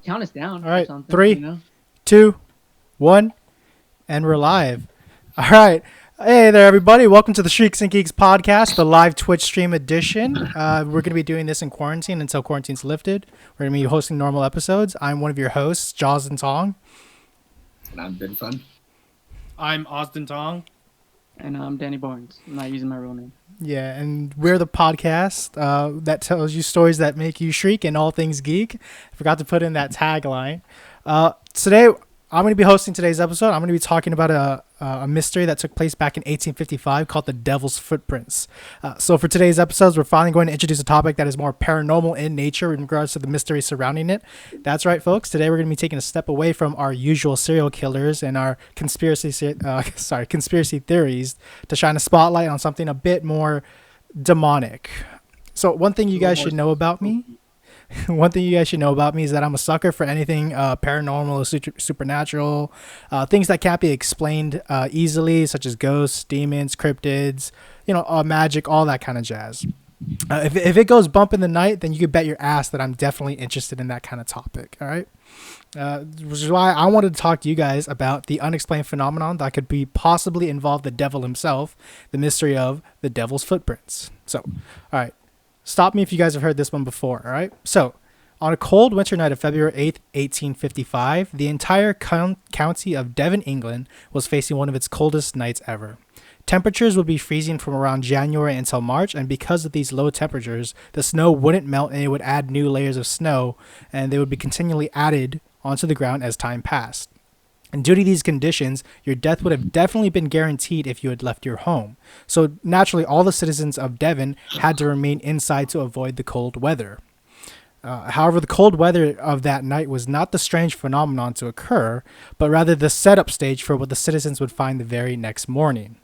count us down. All right, Or something, 3, you know? 2, 1, and we're live. All right. Hey there, everybody. Welcome to the Shrieks Geeks podcast, the live Twitch stream edition. We're going to be doing this in quarantine until quarantine's lifted. We're going to be hosting normal episodes. I'm one of your hosts, Jaws and Tong. And I'm Devon. I'm Austin Tong. And I'm Danny Barnes. I'm not using my real name. Yeah, and we're the podcast that tells you stories that make you shriek and all things geek. I forgot to put in that tagline. Today, I'm going to be hosting today's episode. I'm going to be talking about a mystery that took place back in 1855 called the Devil's Footprints. So for today's episodes, we're finally going to introduce a topic that is more paranormal in nature in regards to the mystery surrounding it. That's right, folks. Today we're going to be taking a step away from our usual serial killers and our conspiracy theories to shine a spotlight on something a bit more demonic. So one thing you guys should know about me. One thing you guys should know about me is that I'm a sucker for anything paranormal or supernatural, things that can't be explained easily, such as ghosts, demons, cryptids, magic, all that kind of jazz. If it goes bump in the night, then you could bet your ass that I'm definitely interested in that kind of topic. All right, which is why I wanted to talk to you guys about the unexplained phenomenon that could be possibly involve the devil himself, the mystery of the devil's footprints. So, all right. Stop me if you guys have heard this one before, all right? So, on a cold winter night of February 8th, 1855, the entire county of Devon, England, was facing one of its coldest nights ever. Temperatures would be freezing from around January until March, and because of these low temperatures, the snow wouldn't melt and it would add new layers of snow, and they would be continually added onto the ground as time passed. And due to these conditions, your death would have definitely been guaranteed if you had left your home. So naturally, all the citizens of Devon had to remain inside to avoid the cold weather. However, the cold weather of that night was not the strange phenomenon to occur, but rather the setup stage for what the citizens would find the very next morning.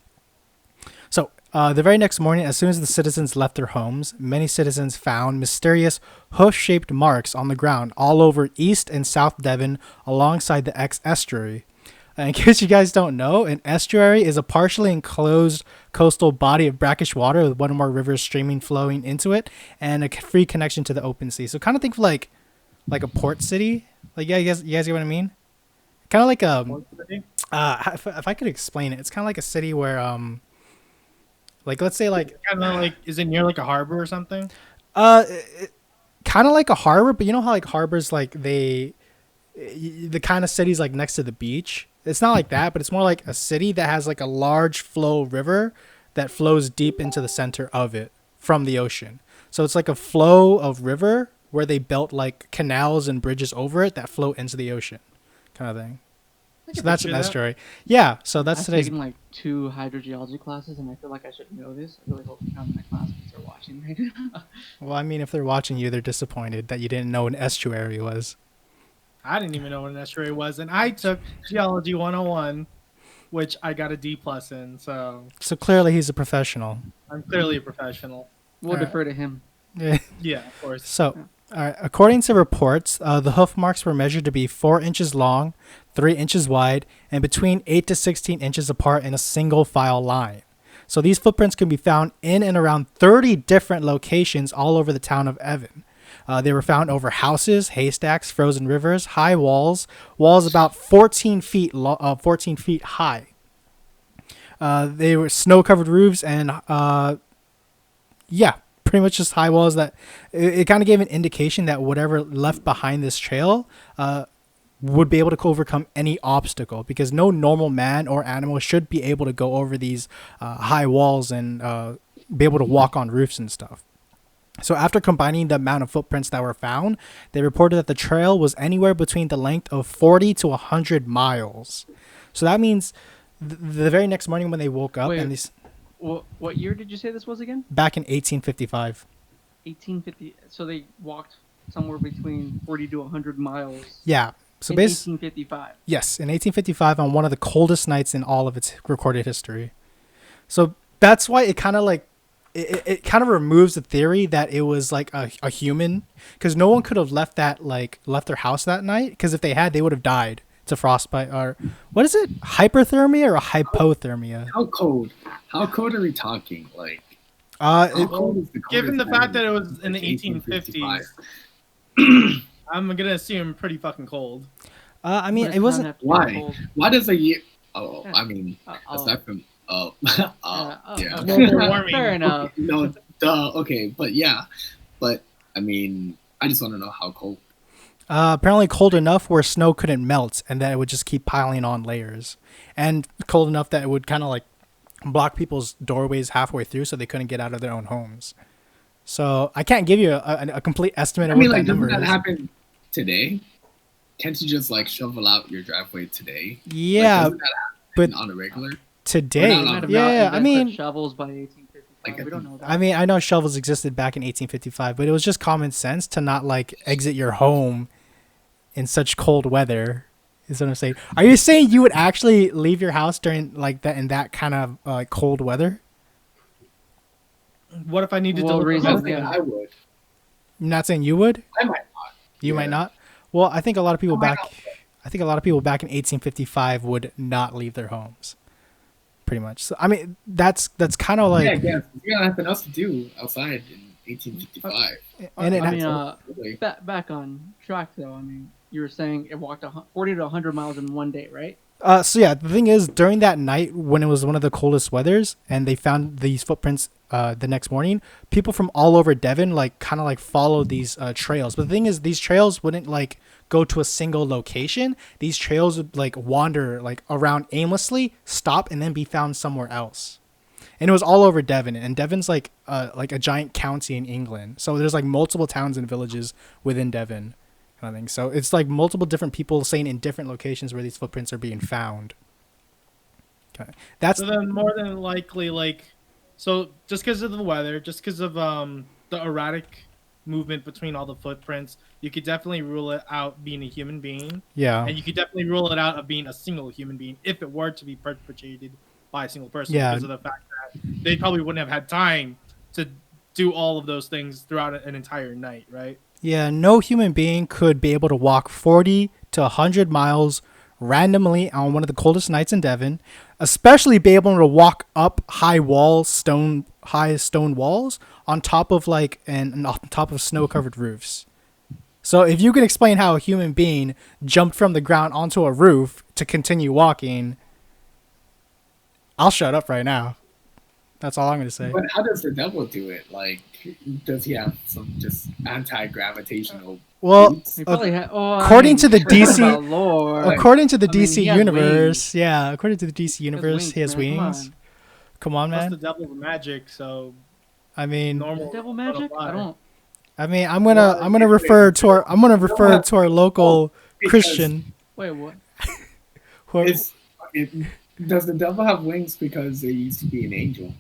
So, the very next morning, as soon as the citizens left their homes, many citizens found mysterious hoof-shaped marks on the ground all over East and South Devon alongside the estuary. In case you guys don't know, an estuary is a partially enclosed coastal body of brackish water with one or more rivers flowing into it and a free connection to the open sea. So kind of think of like a port city. Like, yeah, you guys get what I mean? Kind of like if I could explain it, it's kind of like a city where like, let's say, like, Kind of like, is it near like a harbor or something? Kind of like a harbor, but you know how like harbors, like the kind of cities like next to the beach. It's not like that, but it's more like a city that has like a large flow river that flows deep into the center of it from the ocean. So it's like a flow of river where they built like canals and bridges over it that flow into the ocean, kind of thing. So that's an estuary. Yeah, so that's today's. I've taken like 2 hydrogeology classes, and I feel like I should know this. I really hope none of my classmates are watching right now. Well, I mean, if they're watching you, they're disappointed that you didn't know what an estuary was. I didn't even know what an estuary was, and I took Geology 101, which I got a D+ in, so clearly he's a professional. I'm clearly a professional. We'll defer to him. Yeah, of course. So, according to reports, the hoof marks were measured to be 4 inches long, 3 inches wide, and between 8 to 16 inches apart in a single file line. So these footprints can be found in and around 30 different locations all over the town of Devon. They were found over houses, haystacks, frozen rivers, high walls about 14 feet high. They were snow-covered roofs and, pretty much just high walls that it kind of gave an indication that whatever left behind this trail would be able to overcome any obstacle, because no normal man or animal should be able to go over these high walls and be able to walk on roofs and stuff. So after combining the amount of footprints that were found, they reported that the trail was anywhere between the length of 40 to 100 miles. So that means the very next morning when they woke up, and these. What year did you say this was again? Back in 1855. 1850. So they walked somewhere between 40 to 100 miles. Yeah. So in 1855. Yes, in 1855 on one of the coldest nights in all of its recorded history. So that's why it kind of like it kind of removes the theory that it was like a human, because no one could have left their house that night, because if they had, they would have died to frostbite, or what is it, hyperthermia or hypothermia? How cold are we talking? Like, given the fact that it was in the 1850s, I'm gonna assume pretty fucking cold. I mean, But it it's wasn't. not have to be Why? cold. Why does a year? Oh, Yeah. I mean, Oh, aside from yeah. Global warming. fair enough. No, duh. Okay, but yeah, but I mean, I just want to know how cold. Apparently cold enough where snow couldn't melt, and that it would just keep piling on layers, and cold enough that it would kind of like block people's doorways halfway through, so they couldn't get out of their own homes. So I can't give you a complete estimate I of mean, what like, that doesn't number that is. happen today? Can't you just like shovel out your driveway today? Like, Yeah, doesn't that but happen on a regular? today, Or not Might have yeah, not I invented mean, shovels by 1855. Like, We don't know that. I mean, I know shovels existed back in 1855, but it was just common sense to not like exit your home in such cold weather. Is what I'm saying. Are you saying you would actually leave your house during like that in that kind of cold weather? What if I need to Well, deliver reason- I medicine? think yeah. I would. You're not saying you would. I might not. You might Yeah. not. Well, I think a lot of people I might back. I think a lot of people back in 1855 would not leave their homes. Pretty much. So I mean, that's kind of like, Yeah, I guess. You got nothing else to do outside in 1855. and it, I mean, Really. back on track though. I mean, you were saying it walked 40 to 100 miles in one day, right? so yeah, the thing is, during that night when it was one of the coldest weathers, and they found these footprints the next morning, people from all over Devon like kind of like followed these trails. But the thing is, these trails wouldn't like go to a single location. These trails would like wander like around aimlessly, stop, and then be found somewhere else. And it was all over Devon, and Devon's like a giant county in England. So there's like multiple towns and villages within Devon, kind of thing. So it's like multiple different people saying in different locations where these footprints are being found. Okay. That's So then, more than likely, like, so just because of the weather, just because of the erratic movement between all the footprints, you could definitely rule it out being a human being, yeah. and you could definitely rule it out of being a single human being if it were to be perpetrated by a single person. Yeah. Because of the fact that they probably wouldn't have had time to do all of those things throughout an entire night, right? Yeah, no human being could be able to walk 40 to 100 miles randomly on one of the coldest nights in Devon, especially be able to walk up high stone walls on top of like and on top of snow-covered roofs. So if you can explain how a human being jumped from the ground onto a roof to continue walking, I'll shut up right now. That's all I'm going to say. But how does the devil do it? Like, does he have some just anti-gravitational? Well, boots? We probably according to the DC lore, according to the I mean, DC he has universe, yeah, according to the DC he has universe, he has man, come wings. on. Come on, Plus man. the devil's magic, so I mean, normal. Devil magic? I don't. I'm gonna refer to our local Because Christian. Wait, what? Who, does the devil have wings because they used to be an angel?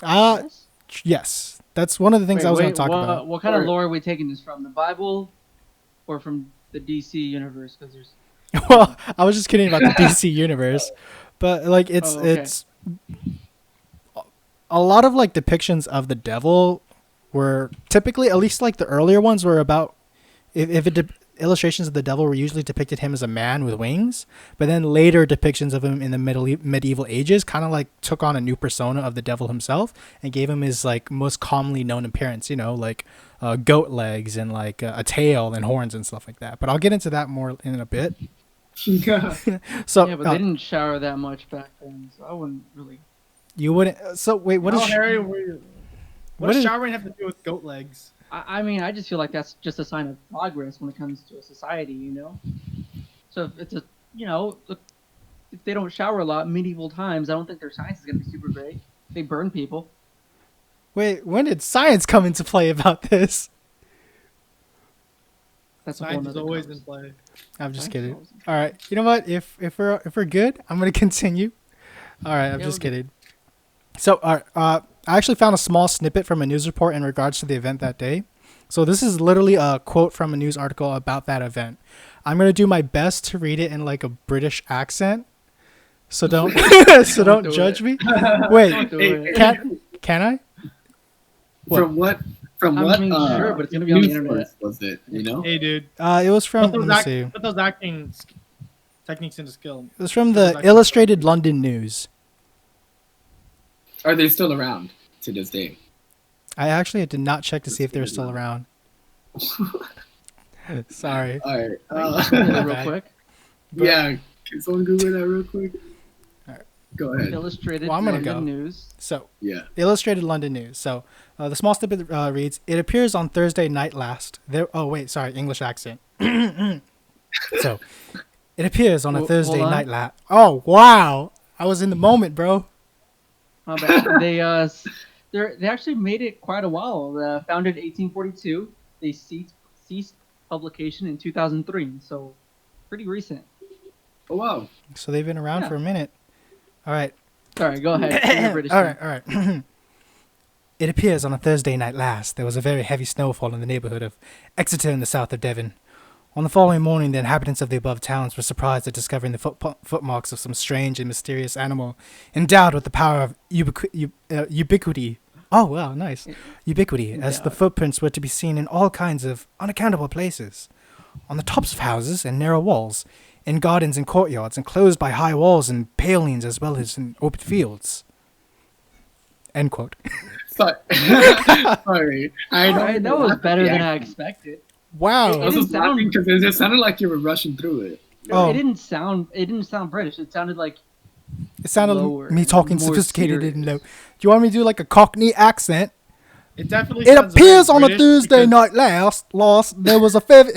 Yes? yes, that's one of the things I was gonna talk about. What kind of Or- lore are we taking this from? The Bible, or from the DC universe? Because there's. Well, I was just kidding about the DC universe, but like it's Oh, okay. it's a lot of like depictions of the devil were typically, at least like the earlier ones, were about if illustrations of the devil were usually depicted him as a man with wings, but then later depictions of him in the medieval ages kind of like took on a new persona of the devil himself and gave him his like most commonly known appearance, like goat legs and like a tail and horns and stuff like that. But I'll get into that more in a bit. So Yeah, but they didn't shower that much back then, so I wouldn't really. you wouldn't. So wait, what is? Harry, what what does is- showering have to do with goat legs? I mean, I just feel like that's just a sign of progress when it comes to a society, So if it's if they don't shower a lot, medieval times, I don't think their science is gonna be super great. They burn people. Wait, when did science come into play about this? That's a whole Science is nother always in conversation. play. I'm just Science kidding. is always in All right, you know what? If we're good, I'm gonna continue. All right, I'm Yeah, just we're good. kidding. So, I actually found a small snippet from a news report in regards to the event that day. So this is literally a quote from a news article about that event. I'm gonna do my best to read it in like a British accent. So don't don't do judge it. me. Wait, Don't do it. can I? What? From what? From I what? mean, sure, but it's gonna be on the news internet. source was it? You know? Hey, dude. It was from. Put Let me see. those acting techniques into skill. It was from the Illustrated London News. Are they still around to this day? I actually did not check to see if they're still around. Sorry. All right. Google it My real bad. quick. yeah. Can someone Google that real quick? Alright. Go ahead. Illustrated Well, I'm gonna London go. News. So, Yeah. Illustrated London News. So, the small snippet reads, "It appears on Thursday night last." There. Oh wait, sorry, English accent. So, it appears on a Hold Thursday on. night last. Oh wow, I was in the moment, bro. My bad. They actually made it quite a while. Founded in 1842. They ceased publication in 2003. So pretty recent. Oh wow. So they've been around Yeah. for a minute. All right. Sorry, go ahead. Do your British All thing. right, all right. It appears on a Thursday night last, there was a very heavy snowfall in the neighborhood of Exeter in the south of Devon. On the following morning, the inhabitants of the above towns were surprised at discovering the footmarks of some strange and mysterious animal endowed with the power of ubiquity. Oh, wow, nice. Ubiquity, as the Endowed. footprints were to be seen in all kinds of unaccountable places. On the tops of houses and narrow walls, in gardens and courtyards, enclosed by high walls and palings, as well as in open fields. End quote. Sorry. Sorry. I All don't right, that was better than I expected. Wow. I was didn't just laughing sound- because it just sounded like you were rushing through it. Oh. It didn't sound British. It sounded like It sounded lower me and talking more sophisticated serious. and low. Do you want me to do like a Cockney accent? It definitely. It sounds appears very on a British Thursday because- night last there was a very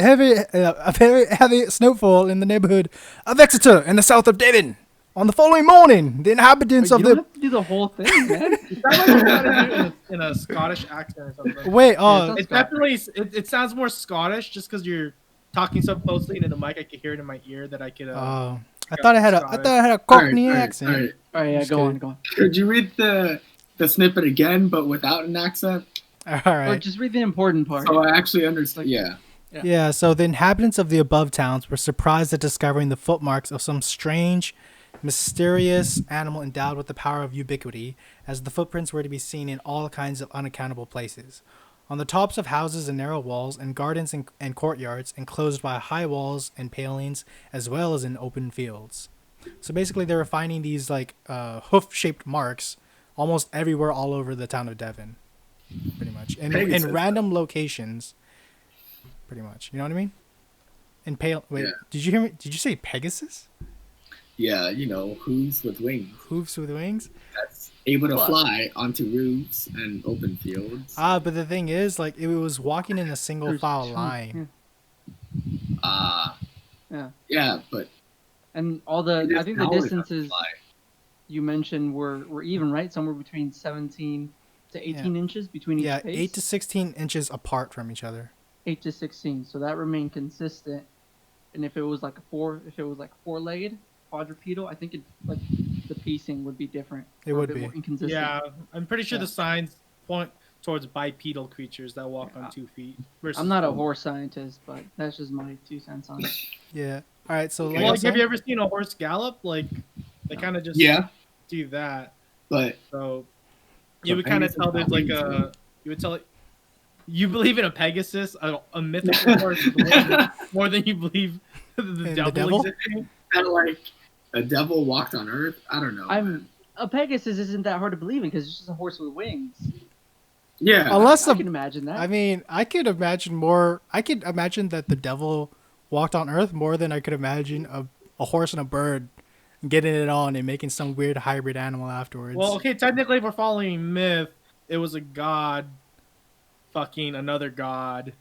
heavy snowfall in the neighborhood of Exeter in the south of Devon. On the following morning, the inhabitants you of don't the have to do the whole thing, man. It sounds like you're trying to do it in a Scottish accent or something. wait, Yeah, It definitely it sounds more Scottish just because you're talking so closely into the mic. I could hear it in my ear that I could. I thought I had a Cockney accent. All right. All right, yeah, Just go kidding. on, go on. Could you read the snippet again, but without an accent? All Or right. just read the important part. So I actually understand. Yeah. Yeah, so the inhabitants of the above towns were surprised at discovering the footmarks of some strange, mysterious animal endowed with the power of ubiquity, as the footprints were to be seen in all kinds of unaccountable places. On the tops of houses and narrow walls, and gardens and courtyards, enclosed by high walls and palings, as well as in open fields. So basically, they were finding these like hoof-shaped marks almost everywhere, all over the town of Devon, pretty much, in Pegasus. random locations. Pretty much, you know what I mean? And wait, Yeah. did you hear me? Did you say Pegasus? Yeah, you know, hooves with wings. Hooves with wings? That's able to What? fly onto roofs and open fields. But the thing is, like, it was walking in a single There's file two- line. Yeah. Yeah, but And all it the, I is think the always distances fly. you mentioned were even, right? Somewhere between 17 to 18 inches between each Yeah, pace. 8 to 16 inches apart from each other. 8 to 16. So that remained consistent. And if it was like four-legged quadrupedal, I think like the pacing would be different. It or a would bit be. more inconsistent. Yeah, I'm pretty sure Yeah. the signs point towards bipedal creatures that walk on 2 feet. Versus I'm not a horse scientist, but that's just my 2 cents on it. Yeah. All right, so like Well, I like, have said- you ever seen a horse gallop? Like, they kind of just Yeah, do that. but So you So would kind of Pegasus tell there's like got wings, a. You would tell it. You believe in a Pegasus, a mythical horse, more than you believe the devil, devil? existing. kind of like a devil walked on Earth. I don't know. A Pegasus isn't that hard to believe in because it's just a horse with wings. Yeah, Unless I the can imagine that. I mean, I could imagine more. I could imagine that the devil walked on Earth more than I could imagine a horse and a bird getting it on and making some weird hybrid animal afterwards. Well, okay, technically, if we're following myth, it was a god fucking another god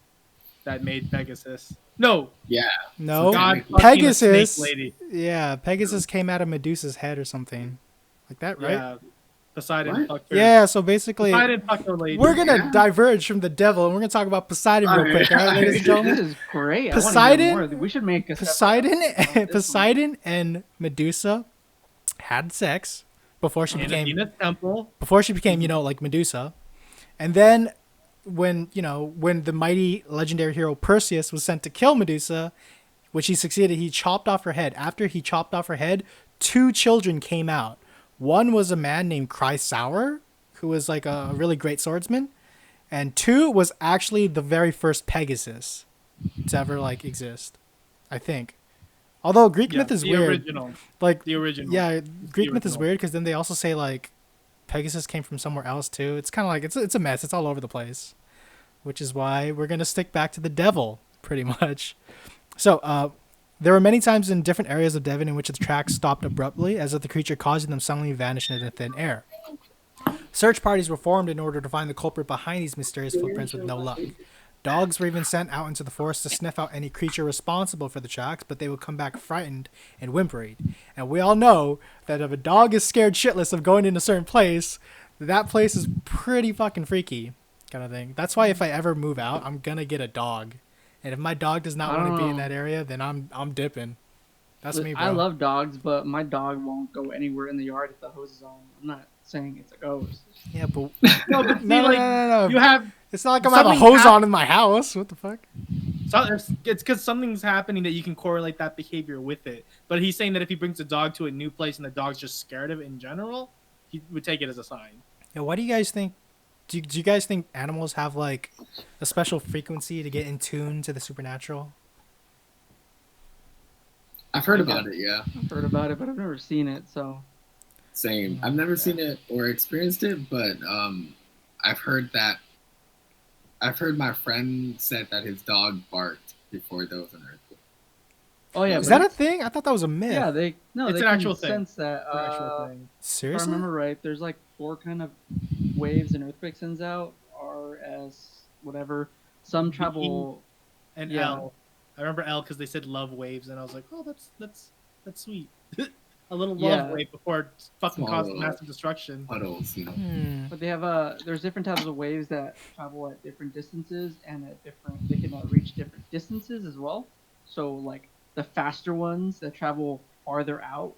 that made Pegasus. No, yeah. no, god fucking a Pegasus. snake lady. Yeah, Pegasus came out of Medusa's head or something like that, right? Yeah, Poseidon What? fucked her. Yeah. So basically, Poseidon fucked her lady. we're gonna Yeah. diverge from the devil, and we're gonna talk about Poseidon real Alright. quick, all right, ladies and this gentlemen. is great. I Poseidon- want to hear more. We should make a separate Poseidon, episode about this one. Poseidon, and Medusa had sex before she in became Athena's temple. like Medusa, and then when the mighty legendary hero Perseus was sent to kill Medusa, which he succeeded, he chopped off her head. After he chopped off her head, 2 children came out. One was a man named Chrysaor, who was like a really great swordsman, and 2 was actually the very first Pegasus to ever like exist, I think. Although Greek myth is the weird, original. like The original. yeah, Greek myth is original. weird because then they also say like Pegasus came from somewhere else too. It's kind of like it's a mess. It's all over the place, which is why we're gonna stick back to the devil pretty much. So, there were many times in different areas of Devon in which the tracks stopped abruptly, as if the creature causing them suddenly vanished into thin air. Search parties were formed in order to find the culprit behind these mysterious footprints with no luck. Dogs were even sent out into the forest to sniff out any creature responsible for the tracks, but they would come back frightened and whimpering. And we all know that if a dog is scared shitless of going in a certain place, that place is pretty fucking freaky, kind of thing. That's why if I ever move out, I'm gonna get a dog. And if my dog does not want to be in that area, then I'm dipping. That's me, bro. I love dogs, but my dog won't go anywhere in the yard if the hose is on. I'm not saying it's a ghost. Yeah, but No, but see, no. you have. It's not like I'm gonna have a hose on in my house. What the fuck? So it's because something's happening that you can correlate that behavior with it. But he's saying that if he brings a dog to a new place and the dog's just scared of it in general, he would take it as a sign. Yeah, why do you guys think? Do you guys think animals have like a special frequency to get in tune to the supernatural? I've heard about it, yeah. I've heard about it, but I've never seen it. So Same. I've never seen it or experienced it, but I've heard my friend said that his dog barked before there was an earthquake. oh yeah, Is but that a thing? I thought that was a myth. yeah, It's they an can actual thing. sense that. It's an actual thing. If I Seriously? remember right, there's like 4 kind of waves an earthquake sends out, RS, whatever. Some travel. And Yeah. L. I remember L because they said love waves, and I was like, oh, that's sweet. A little love Yeah. wave before it fucking Small caused massive destruction. Puddles, you know. But they have there's different types of waves that travel at different distances and they can reach different distances as well. So like the faster ones that travel farther out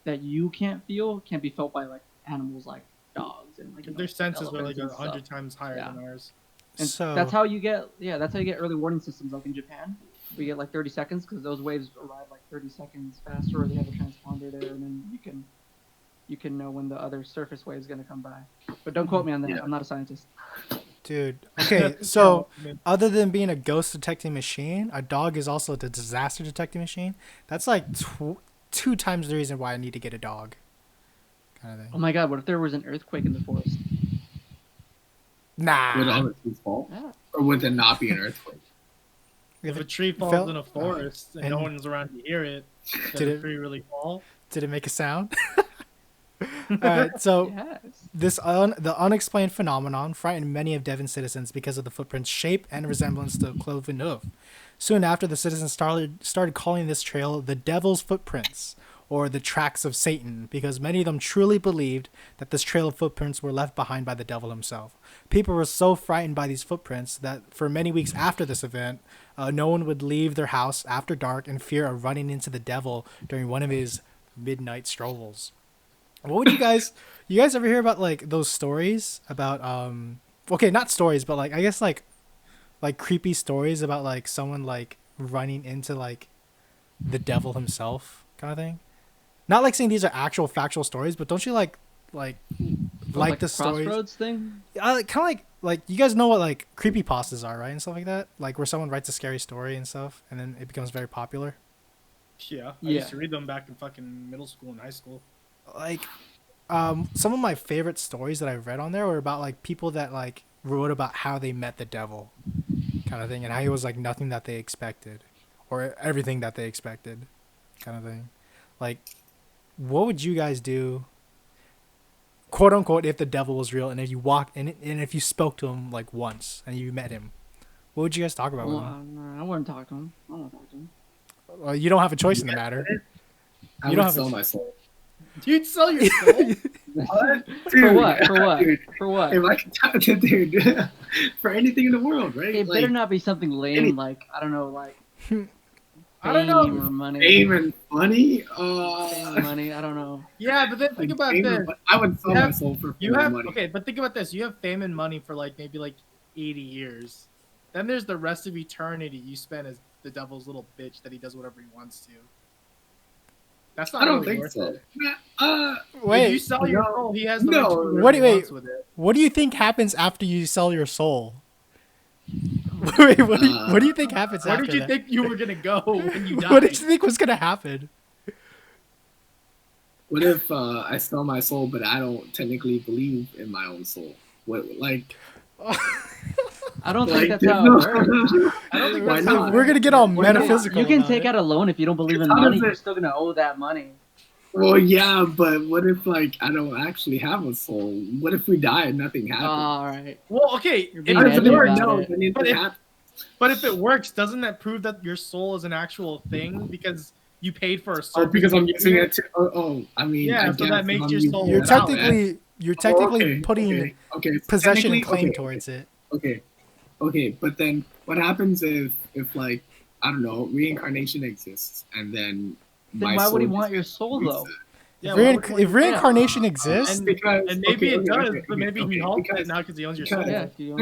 that you can't feel can be felt by like animals like dogs and like Their senses are like elephants and 100 stuff. times higher Yeah. than ours. And So that's how you get early warning systems like in Japan. We get like 30 seconds because those waves arrive like 30 seconds faster, or they have a transponder there, and then you can know when the other surface wave is going to come by. But don't quote me on that. Yeah. I'm not a scientist. dude. Okay, so other than being a ghost detecting machine, a dog is also a disaster detecting machine. That's like 2 times the reason why I need to get a dog. Kind of Oh thing. my god, what if there was an earthquake in the forest? Would all Nah. the trees fall? Yeah. Or would there not be an earthquake? If a tree falls fell- in a forest and no one's around to hear it, Did does it- the tree really fall? Did it make a sound? Alright, so Yes. the unexplained phenomenon frightened many of Devon's citizens because of the footprint's shape and resemblance to cloven hoof. Soon after, the citizens started calling this trail the Devil's Footprints, or the Tracks of Satan, because many of them truly believed that this trail of footprints were left behind by the devil himself. People were so frightened by these footprints that for many weeks after this event, no one would leave their house after dark in fear of running into the devil during one of his midnight strolls. What would you guys ever hear about like those stories about okay, not stories, but like I guess like creepy stories about like someone like running into like the devil himself kind of thing? Not like saying these are actual factual stories, but don't you like the stories? Crossroads thing? Kind of like you guys know what like creepypastas are, right? And stuff like that? Like where someone writes a scary story and stuff and then it becomes very popular. Yeah. I Yeah. used to read them back in fucking middle school and high school. Like some of my favorite stories that I've read on there were about like people that like wrote about how they met the devil kind of thing and how he was like nothing that they expected or everything that they expected kind of thing. Like what would you guys do, quote unquote, if the devil was real and if you walked and if you spoke to him like once and you met him? What would you guys talk about with him? I wouldn't talk to him. I don't talk to him. Well, you don't have a choice in the matter. I You would don't have sell a- my soul. You'd sell your soul? What? For what? For what? Dude, For what? if I could talk to dude, for anything in the world, right? It Like, better not be something lame any- like I don't know, like I don't know. fame or money. fame and money. Fame and money. I don't know. Yeah, but then think about fame this. and mon- I would sell You my have- soul for You fame and have money. okay, but think about this. You have fame and money for like maybe like 80 years. Then there's the rest of eternity you spend as the devil's little bitch that he does whatever he wants to. That's not I don't really think worth so. it. If you Wait, sell your no, soul, he has the no. right to do whatever What- he wait. wants with it. what do you think happens after you sell your soul? Wait, what do you think happens Where after did you that? think you were gonna go when you died? What did you think was gonna happen? What if I sell my soul, but I don't technically believe in my own soul? What, like, I don't think Like, that's there's how no. it works. I don't think Why that's how not? We're gonna get all You can- metaphysical. You can about take it. out a loan if you don't believe in How does money. it- You're still gonna owe that money. Well, yeah, but what if like I don't actually have a soul? What if we die and nothing happens? All right. Well, okay, You're if being How it does it edgy work? about No, it. then it But if- happens. But if it works, doesn't that prove that your soul is an actual thing because you paid for a Oh, service? because I'm using it to. I mean, Yeah, I so guess that if makes I'm your using soul it You're that technically way- putting okay, so possession and technically- claim okay, towards it. Okay, but then what happens if like I don't know, reincarnation exists and then Then why would he want your soul though? Yeah, If, why rein- would you- if reincarnation exists, And- because and maybe okay, it does, okay, but maybe he okay, halts because- it now because he owns your because- soul. Yeah, if you own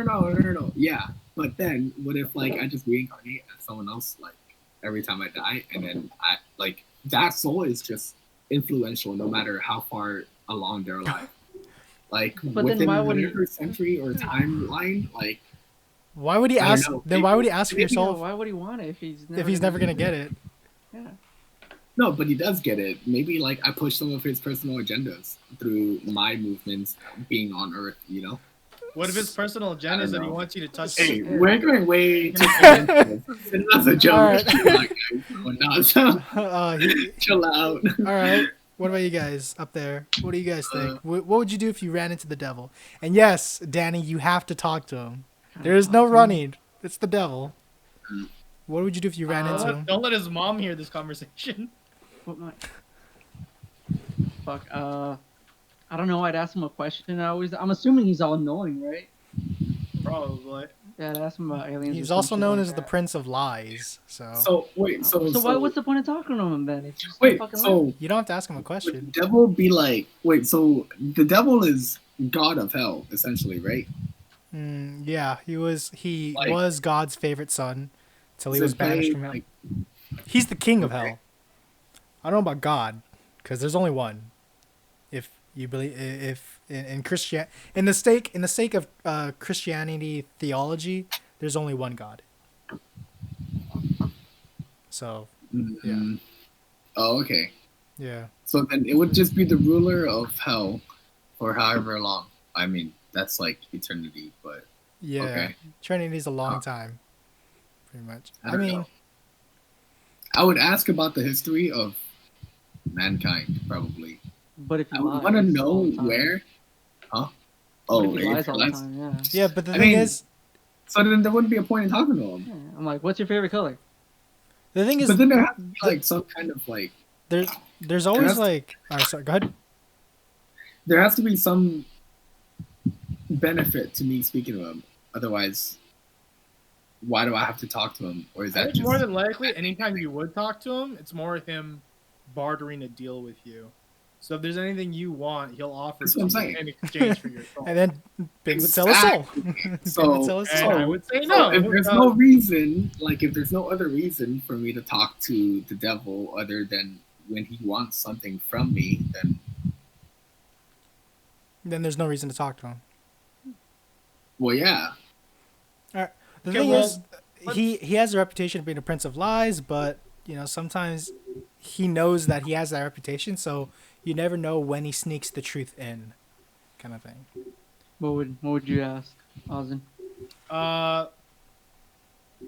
No, yourself. no. Yeah, but then what if like I just reincarnate as someone else like every time I die, and then I like that soul is just influential no matter how far along their life. Like But then within why would he- whatever century or timeline, like why would he I don't ask? know. Then why would he ask for your Maybe- soul Why would he want it if he's never gonna get it? Yeah. no, but he does get it. Maybe like I push some of his personal agendas through my movements being on Earth. You know. What if his personal agenda is that he know. wants you to touch Hey, him? we're going way too far into this. It's not a joke. Alright. Chill out, guys. We're not. He- Chill out. all right. What about you guys up there? What do you guys think? What would you do if you ran into the devil? And yes, Danny, you have to talk to him. There is no running. It's the devil. What would you do if you ran into him? Don't let his mom hear this conversation. What my... Fuck. I don't know. I'd ask him a question. I'm assuming he's all knowing, right? Probably. Yeah, I'd ask him about aliens. He's or some also shit known like as the that. Prince of Lies. So So wait, So why? What's the point of talking to him then? If he's just wait? fucking So you don't have to ask him a would question. the devil be like? Wait, so the devil is god of hell, essentially, right? Yeah, he was Like- God's favorite son till he So was banished they, from hell. like, He's the king of Okay. hell. I don't know about God, because there's only one. If you believe, if in Christian, in the sake of Christianity theology, there's only one God. So mm, Oh, okay. yeah, So then it would just be the ruler of hell for however long. I mean, that's like eternity, but yeah. Okay. Trinity's a long Huh. time, pretty much. I I don't mean, know. I would ask about the history of mankind, probably. But if he I would lies want to know all the time- where. Huh? But Oh, if he lies if all the that's- time, yeah. yeah. But the I thing mean, is, So then there wouldn't be a point in talking to him. Yeah, I'm like, what's your favorite color? the thing is, But then there has to be like some kind of like there's always has- like. All right, sorry. Go ahead. there has to be some benefit to me speaking to him. Otherwise, why do I have to talk to him? Or is I that think just more than likely, anytime you would talk to him, it's more him bartering a deal with you. So if there's anything you want, he'll offer That's to what I'm you saying. in exchange for your soul. And then Ben would sell his soul. Ben So- would sell his And soul. I would say So no. if there's no reason, like if there's no other reason for me to talk to the devil other than when he wants something from me, then Then there's no reason to talk to him. well, yeah. The Okay, thing well, is, he has a reputation of being a prince of lies, but sometimes he knows that he has that reputation, so you never know when he sneaks the truth in, kind of thing. What would you ask, Ozin?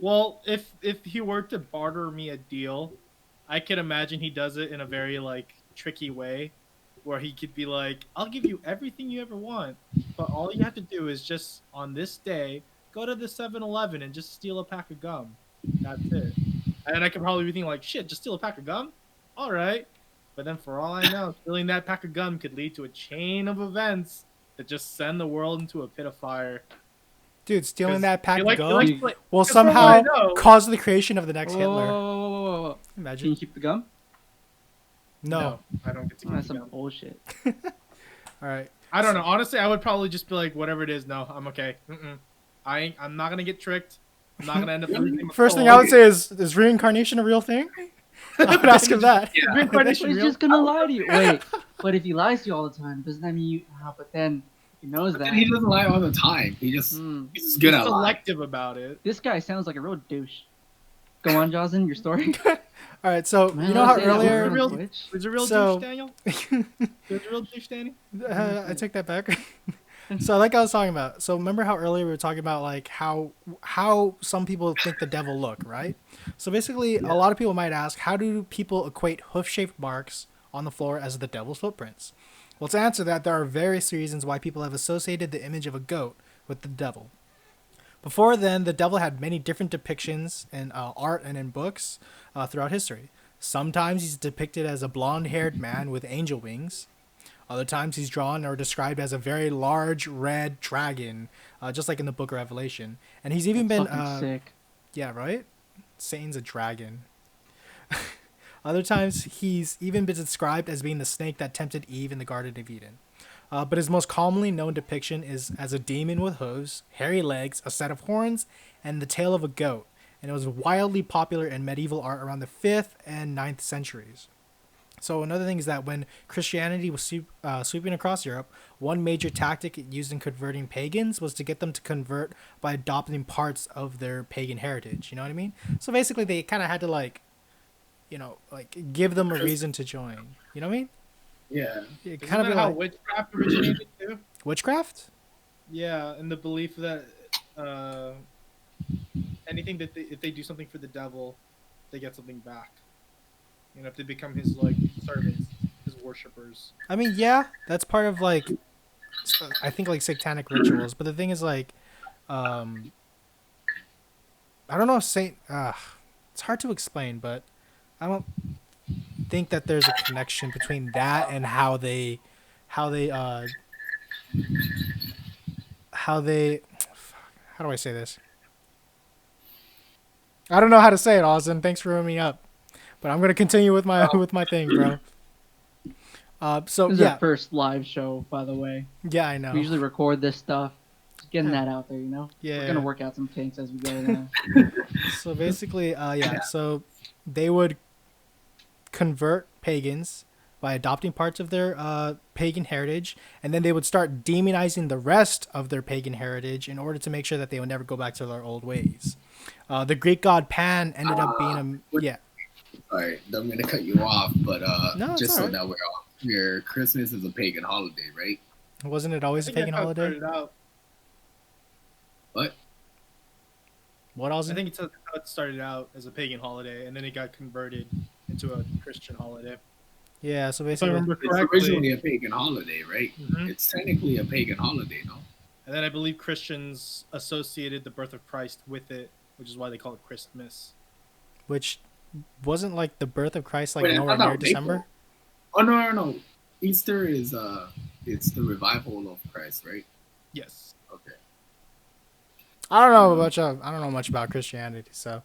Well, if he were to barter me a deal, I could imagine he does it in a very like tricky way, where he could be like, "I'll give you everything you ever want, but all you have to do is just on this day go to the 7-Eleven and just steal a pack of gum. That's it." And then I could probably be thinking like, "Shit, just steal a pack of gum? All right." But then for all I know, stealing that pack of gum could lead to a chain of events that just send the world into a pit of fire. Dude, stealing that pack You of like- you gum like- like- will 'cause from what somehow I know- cause the creation of the next Whoa, Hitler. Can you Imagine. keep the gum? No. I don't get to Oh, keep that's the some gum. bullshit. All right. I don't know. Honestly, I would probably just be like, whatever it is, no, I'm okay. I'm not gonna get tricked. I'm not gonna end up losing my First thing soul. I would say is reincarnation a real thing? I would ask him that. Yeah. Reincarnation He's real? just gonna lie to you. Wait, but if he lies to you all the time, doesn't that mean you? But then he knows that. And he doesn't lie all the time. He just Hmm. he's just good He's at lying. selective about it. This guy sounds like a real douche. Go on, Jocelyn, your story. All right, so Man, you know how let's say that earlier word on Real- Twitch. Was it real So- douche, Daniel? Was it real douche, Danny? I take that back. So like I was talking about. So remember how earlier we were talking about like how some people think the devil look, right? So basically, a Yeah. lot of people might ask, how do people equate hoof-shaped marks on the floor as the devil's footprints? Well, to answer that, there are various reasons why people have associated the image of a goat with the devil. Before then, the devil had many different depictions in art and in books throughout history. Sometimes he's depicted as a blonde-haired man with angel wings. Other times he's drawn or described as a very large red dragon, just like in the Book of Revelation. And he's even That's been, fucking sick. yeah, right? Satan's a dragon. Other times he's even been described as being the snake that tempted Eve in the Garden of Eden. But his most commonly known depiction is as a demon with hooves, hairy legs, a set of horns, and the tail of a goat. And it was wildly popular in medieval art around the 5th and 9th centuries. So another thing is that when Christianity was sweeping across Europe, one major tactic it used in converting pagans was to get them to convert by adopting parts of their pagan heritage. You know what I mean? So basically, they kind of had to like give them a reason to join. You know what I mean? Yeah. It Isn't kind of that be how like witchcraft originated too? witchcraft. Yeah, and the belief that uh, anything that if they do something for the devil, they get something back. You know, if they become his like servants, his worshippers. I mean, yeah, that's part of like I think like satanic rituals. But the thing is like, I don't know if Saint. It's hard to explain, but I don't think that there's a connection between that and how they how they how do I say this? I don't know how to say it, Austin. Thanks for ringing me up, but I'm gonna continue with my with my thing, bro. So This is yeah, our first live show, by the way. yeah, I know. We usually record this stuff. Just getting Yeah. that out there, you know? Yeah. We're gonna work out some kinks as we go along. So basically, yeah. So they would convert pagans by adopting parts of their pagan heritage, and then they would start demonizing the rest of their pagan heritage in order to make sure that they would never go back to their old ways. The Greek god Pan ended up being a yeah. Sorry, I'm gonna cut you off, but No, it's just so alright. that we're all clear, Christmas is a pagan holiday, right? Wasn't it always a I think pagan that's how it holiday? started out. What? What else? I think it's how it started out as a pagan holiday, and then it got converted into a Christian holiday. Yeah. So If I basically, remember It's correctly. originally a pagan holiday, right? Mhm. It's technically a pagan holiday, no? And then I believe Christians associated the birth of Christ with it, which is why they call it Christmas. which wasn't like the birth of Christ like Wait, I nowhere thought that near was December. April. Oh no. Easter is it's the revival of Christ, right? Yes. Okay. I don't know much about Christianity, so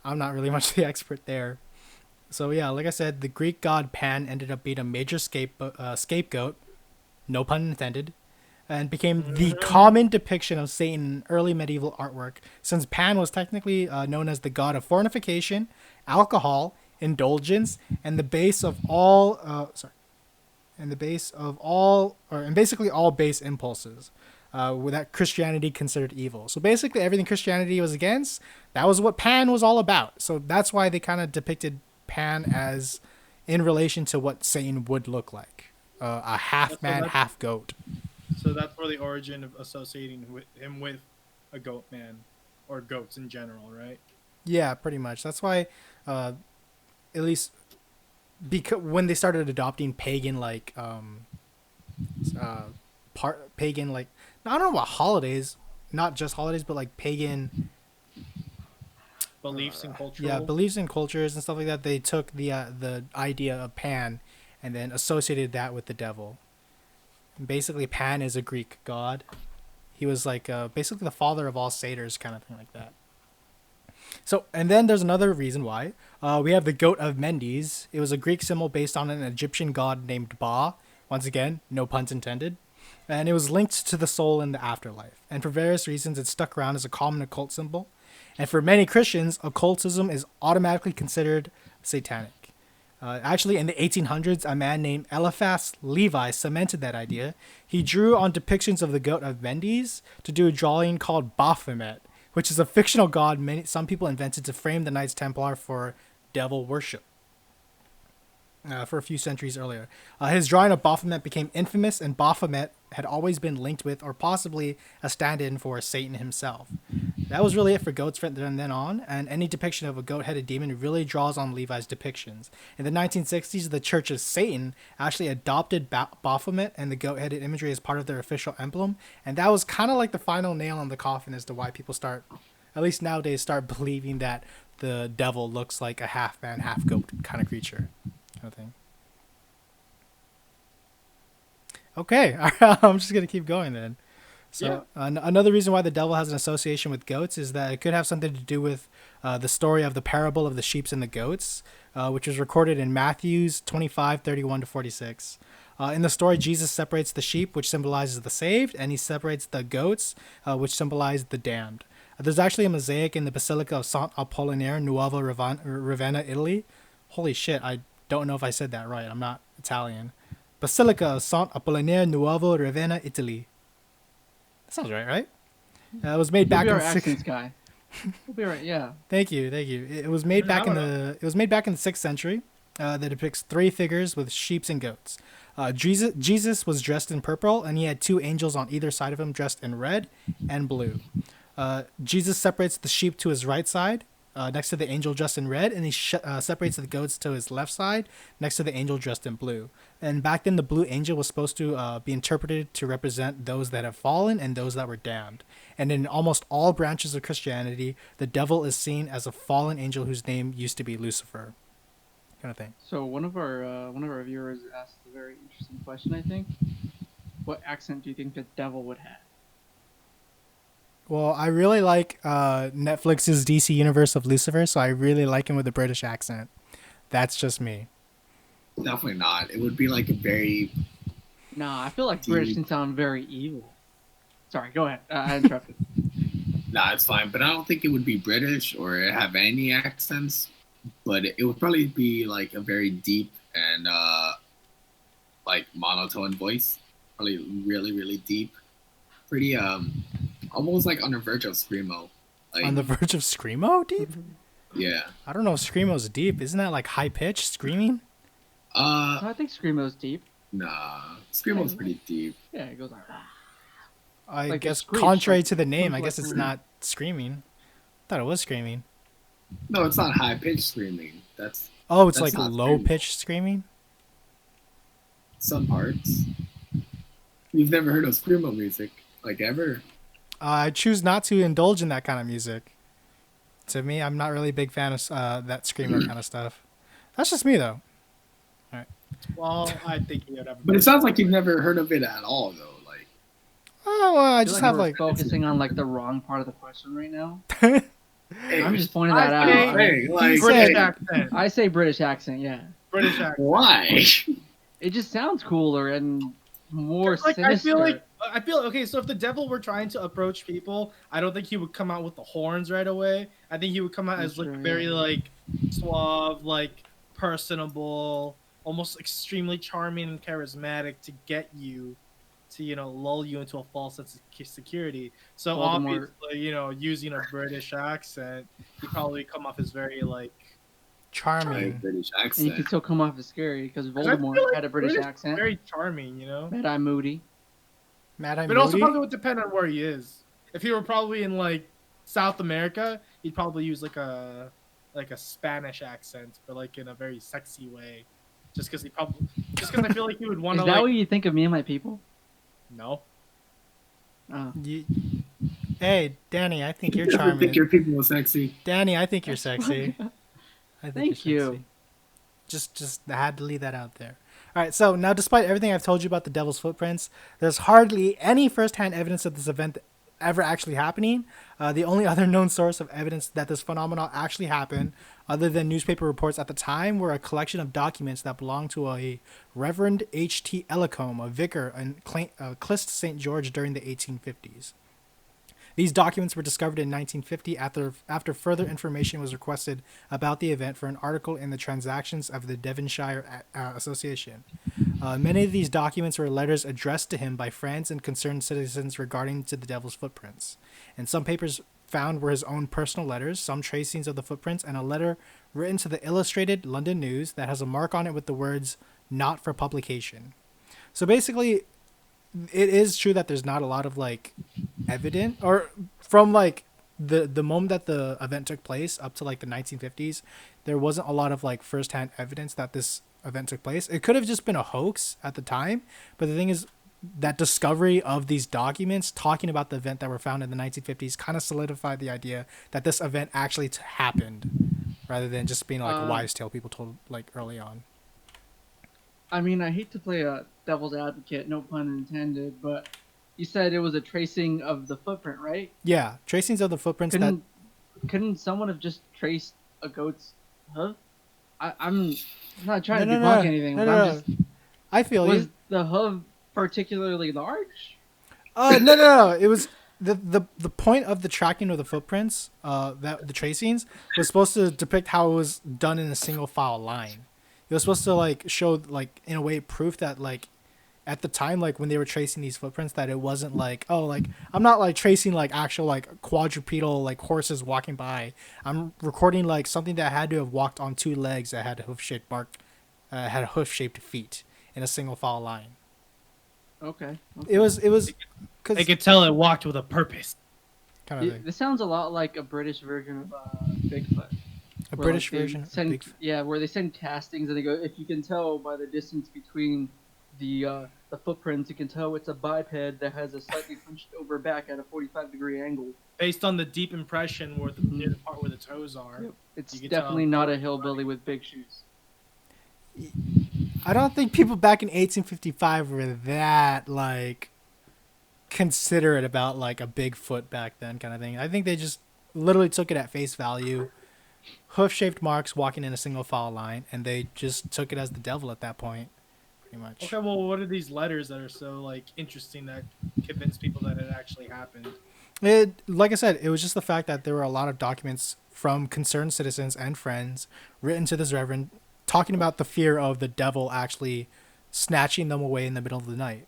I'm not really much the expert there. So yeah, like I said, the Greek god Pan ended up being a major scapegoat, no pun intended, and became the common depiction of Satan in early medieval artwork. Since Pan was technically known as the god of fornication, alcohol, indulgence, and the base of all and basically all base impulses that Christianity considered evil. So basically everything Christianity was against, that was what Pan was all about. So that's why they kind of depicted Pan as in relation to what Satan would look like. A half man, that's- half goat. So that's where the origin of associating him with a goat man, or goats in general, right? Yeah, pretty much. That's why, at least, because when they started adopting pagan pagan like I don't know about holidays, not just holidays, but like pagan Beliefs and cultural. yeah beliefs and cultures and stuff like that. They took the idea of Pan and then associated that with the devil. Basically, Pan is a Greek god. He was like basically the father of all satyrs, kind of thing like that. So, and then there's another reason why. We have the goat of Mendes. It was a Greek symbol based on an Egyptian god named Ba. Once again, no puns intended. And it was linked to the soul in the afterlife. And for various reasons, it stuck around as a common occult symbol. And for many Christians, occultism is automatically considered satanic. Actually, in the 1800s, a man named Eliphas Levi cemented that idea. He drew on depictions of the goat of Mendes to do a drawing called Baphomet, which is a fictional god some people invented to frame the Knights Templar for devil worship. for a few centuries earlier. His drawing of Baphomet became infamous, and Baphomet had always been linked with, or possibly a stand-in for, Satan himself. That was really it for goats from then on, and any depiction of a goat-headed demon really draws on Levi's depictions. In the 1960s, the Church of Satan actually adopted Baphomet and the goat-headed imagery as part of their official emblem, and that was kind of like the final nail on the coffin as to why people start, at least nowadays, start believing that the devil looks like a half-man, half-goat kind of creature. Kind of thing. Okay, I'm just going to keep going then. So another reason why the devil has an association with goats is that it could have something to do with the story of the parable of the sheep and the goats, which was recorded in Matthew's 25:31-46. In the story, Jesus separates the sheep, which symbolizes the saved, and he separates the goats, which symbolize the damned. There's actually a mosaic in the Basilica of Sant Apollinare, Nuovo Ravenna, Italy. Holy shit, I don't know if I said that right. I'm not Italian. Basilica of Sant Apollinare, Nuovo Ravenna, Italy. Sounds right? It was made back in the accents guy. We'll be right. Yeah. Thank you. It was made back in the 6th century. That depicts 3 figures with sheep and goats. Jesus was dressed in purple, and he had 2 angels on either side of him dressed in red and blue. Jesus separates the sheep to his right side, next to the angel dressed in red, and he separates the goats to his left side, next to the angel dressed in blue. And back then, the blue angel was supposed to be interpreted to represent those that have fallen and those that were damned. And in almost all branches of Christianity, the devil is seen as a fallen angel whose name used to be Lucifer, kind of thing. So one of our viewers asked a very interesting question. I think, what accent do you think the devil would have? Well, I really like Netflix's DC Universe of Lucifer, so I really like him with a British accent. That's just me. Definitely not. It would be like a very... Nah, I feel like British can sound very evil. Sorry, go ahead. I interrupted. Nah, it's fine. But I don't think it would be British or have any accents. But it would probably be like a very deep and like monotone voice. Probably really, really deep. Pretty almost like on the verge of screamo. Like, on the verge of screamo deep? Yeah. I don't know if screamo's deep. Isn't that like high pitched screaming? I think screamo's deep. Nah, screamo's pretty deep. Yeah, it goes like. I like guess screech, contrary like, to the name, I like guess it's not screaming. I thought it was screaming. No, it's not high pitched screaming. It's like not low pitched screaming. Some parts. You've never heard of screamo music, like ever? I choose not to indulge in that kind of music. To me, I'm not really a big fan of that screamo kind of stuff. That's just me, though. All right. Well, I think you would have. But it sounds like you've never heard of it at all, though. Like, oh, well, I just have we're like focusing on like the wrong part of the question right now. hey, I'm just pointing that out. Hey, like, British accent. I say British accent, yeah. British accent. Why? It just sounds cooler and more Like, sinister. I feel okay. So if the devil were trying to approach people, I don't think he would come out with the horns right away. I think he would come out as like very like suave, like personable, almost extremely charming and charismatic to get you to lull you into a false sense of security. So Voldemort. obviously, using a British accent, he probably come off as very like charming. British And you accent. can still come off as scary because I Voldemort feel like had a British accent. very charming, Mad-Eye Moody. Mad-Eye But it also Moody? probably would depend on where he is. If he were probably in like South America, he'd probably use like a Spanish accent, but like in a very sexy way. Just because I feel like he would want Is to. that what you think of me and my people? No. Oh. Hey, Danny, I think you're I charming. think your people are sexy. Danny, I think you're sexy. I think Thank you're you. sexy. Just had to leave that out there. All right, so now despite everything I've told you about the devil's footprints, there's hardly any firsthand evidence of this event ever actually happening. The only other known source of evidence that this phenomenon actually happened, other than newspaper reports at the time, were a collection of documents that belonged to a Reverend H.T. Ellicombe, a vicar in Clist, St. George during the 1850s. These documents were discovered in 1950 after further information was requested about the event for an article in the Transactions of the Devonshire Association. Many of these documents were letters addressed to him by friends and concerned citizens regarding to the devil's footprints. And some papers found were his own personal letters, some tracings of the footprints, and a letter written to the Illustrated London News that has a mark on it with the words "not for publication." So basically, it is true that there's not a lot of like evident or from like the moment that the event took place up to like the 1950s, there wasn't a lot of like firsthand evidence that this event took place. It could have just been a hoax at the time, but the thing is that discovery of these documents talking about the event that were found in the 1950s kind of solidified the idea that this event actually happened rather than just being like a wise tale people told like early on. I mean, I hate to play a devil's advocate, no pun intended, but you said it was a tracing of the footprint, right? Yeah, tracings of the footprints Couldn't someone have just traced a goat's hoof? I'm not trying no, to no, debunk no, anything, no, but no, I'm no. just I feel was you. the hoof particularly large? No. It was the point of the tracking of the footprints, that the tracings was supposed to depict how it was done in a single file line. It was supposed to like show like in a way proof that like at the time like when they were tracing these footprints that it wasn't like oh like I'm not like tracing like actual like quadrupedal like horses walking by. I'm recording like something that had to have walked on two legs that had had hoof shaped feet in a single file line. Okay. It was They because could tell it walked with a purpose. kind of thing. This sounds a lot like a British version of Bigfoot. A Where, British like, they version of send, Bigfoot. yeah, where they send castings and they go, if you can tell by the distance between the footprints, you can tell it's a biped that has a slightly hunched over back at a 45-degree angle. Based on the deep impression where near the part where the toes are. Yep. It's You can definitely tell. not a hillbilly with big shoes. I don't think people back in 1855 were that like considerate about like a Bigfoot back then kind of thing. I think they just literally took it at face value, hoof-shaped marks walking in a single file line, and they just took it as the devil at that point, pretty much. Okay, well, what are these letters that are so like interesting that convince people that it actually happened? It, like I said, it was just the fact that there were a lot of documents from concerned citizens and friends written to this reverend talking about the fear of the devil actually snatching them away in the middle of the night.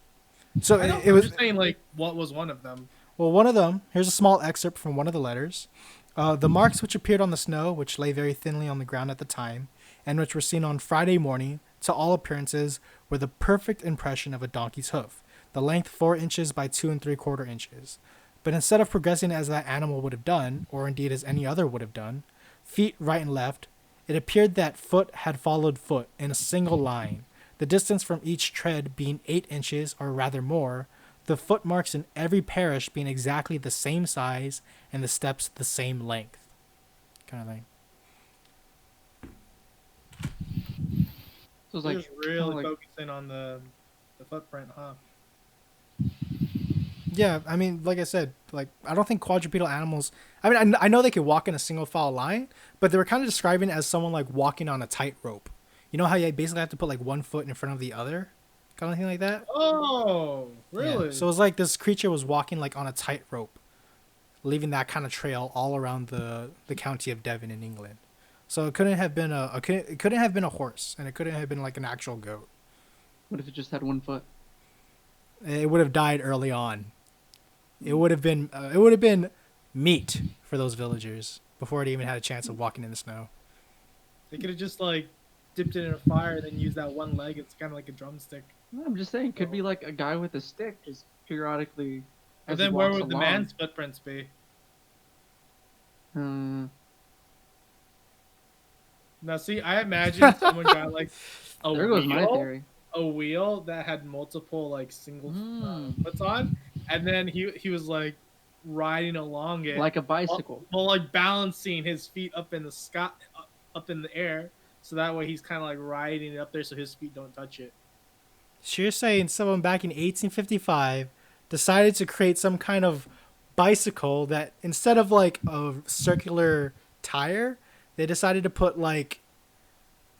So it was saying like what was one of them? well, one of them. Here's a small excerpt from one of the letters. The marks which appeared on the snow, which lay very thinly on the ground at the time, and which were seen on Friday morning, to all appearances, were the perfect impression of a donkey's hoof, the length 4 inches by 2 3/4 inches. But instead of progressing as that animal would have done, or indeed as any other would have done, feet right and left, it appeared that foot had followed foot in a single line, the distance from each tread being 8 inches or rather more, the footmarks in every parish being exactly the same size and the steps the same length. Kind of thing. So it's Like, like really like, focusing on the footprint, huh? Yeah, I mean, like I said, like I don't think quadrupedal animals. I mean, I know they could walk in a single file line, but they were kind of describing it as someone like walking on a tightrope. You know how you basically have to put like one foot in front of the other, kind of thing like that. Oh, really? Yeah. So it was like this creature was walking like on a tightrope, leaving that kind of trail all around the county of Devon in England. So it couldn't have been it couldn't have been a horse, and it couldn't have been like an actual goat. what if it just had one foot? It would have died early on. It would have been meat for those villagers before it even had a chance of walking in the snow. They could have just like dipped it in a fire and then used that one leg. It's kind of like a drumstick. I'm just saying, could be like a guy with a stick just periodically. But as he then where walks would the along. man's footprints be? Now, see, I imagine someone got like There goes my theory. a wheel that had multiple like single Mm. foots on, and then he was like riding along it Like a bicycle. while like balancing his feet up in the sky, up in the air, so that way he's kind of like riding it up there so his feet don't touch it. So you're saying someone back in 1855 decided to create some kind of bicycle that instead of like a circular tire, they decided to put like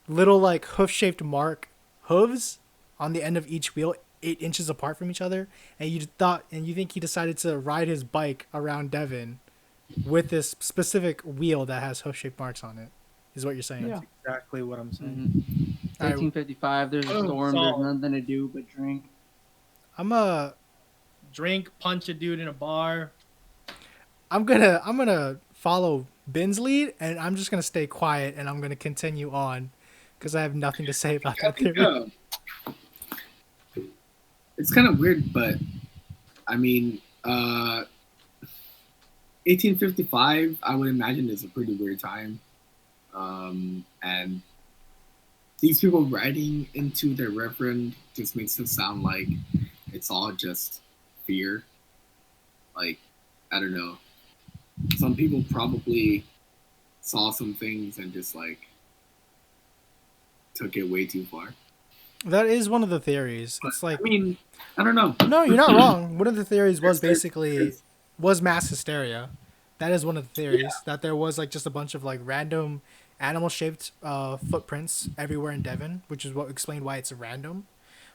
little like hoof-shaped hooves on the end of each wheel 8 inches apart from each other, and you think he decided to ride his bike around Devon with this specific wheel that has hoof-shaped marks on it, is what you're saying. Yeah. That's exactly what I'm saying. Mm-hmm. It's All right. 1855. There's a Oh, storm. solid. There's nothing to do but drink. I'm Drink, punch a dude in a bar. gonna follow Bin's lead, and I'm just gonna stay quiet and I'm gonna continue on because I have nothing to say about I that think theory. it's kind of weird, but I mean, 1855, I would imagine is a pretty weird time, and these people writing into their reverend just makes it sound like it's all just fear. Like, I don't know. Some people probably saw some things and just like took it way too far. That is one of the theories. It's like, I mean, I don't know. no, you're not wrong. One of the theories was basically There's- was mass hysteria. That is one of the theories that there was like just a bunch of like random animal shaped footprints everywhere in Devon, which is what explained why it's random.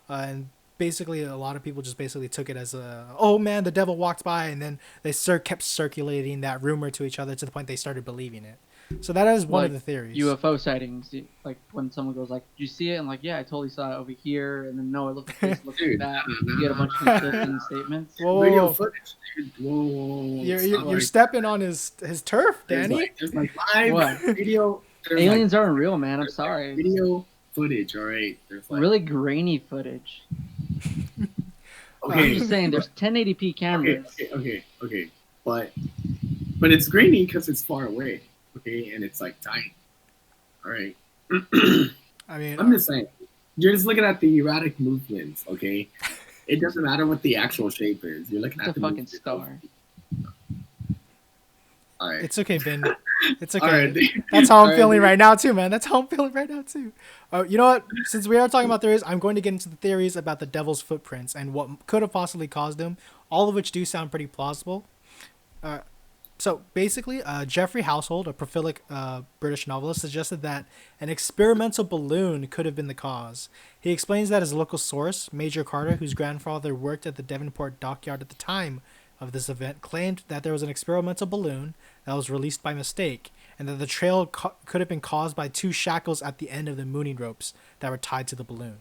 And basically, a lot of people just basically took it as a, oh man, the devil walked by, and then they kept circulating that rumor to each other to the point they started believing it. So that is one of Like the theories. UFO sightings, like when someone goes like, "Did you see it?" and like, "Yeah, I totally saw it over here," and then no, it looked like this, it looked like Dude, that. no, You get a bunch of conflicting statements. Whoa, video whoa. footage, dude. Whoa. You're stepping on his turf, Danny. There's like live What? video. There's Aliens like, aren't real, man. I'm there's like sorry. video footage, all right. There's like Really grainy footage. I'm okay, just saying, there's 1080p cameras. okay. But it's grainy because it's far away, okay, and it's like tiny. All right. I mean, I'm just saying. You're just looking at the erratic movements, okay? It doesn't matter what the actual shape is. You're looking It's at a the fucking movement. star. All right. it's okay, Ben. It's All okay. right. That's how I'm All right, feeling dude. right now too, man. That's how I'm feeling right now too. You know what? Since we are talking about theories, I'm going to get into the theories about the devil's footprints and what could have possibly caused them. All of which do sound pretty plausible. So basically, Geoffrey Household, a prolific British novelist, suggested that an experimental balloon could have been the cause. He explains that his local source, Major Carter, whose grandfather worked at the Devonport dockyard at the time of this event, claimed that there was an experimental balloon that was released by mistake, and that the trail could have been caused by two shackles at the end of the mooning ropes that were tied to the balloon.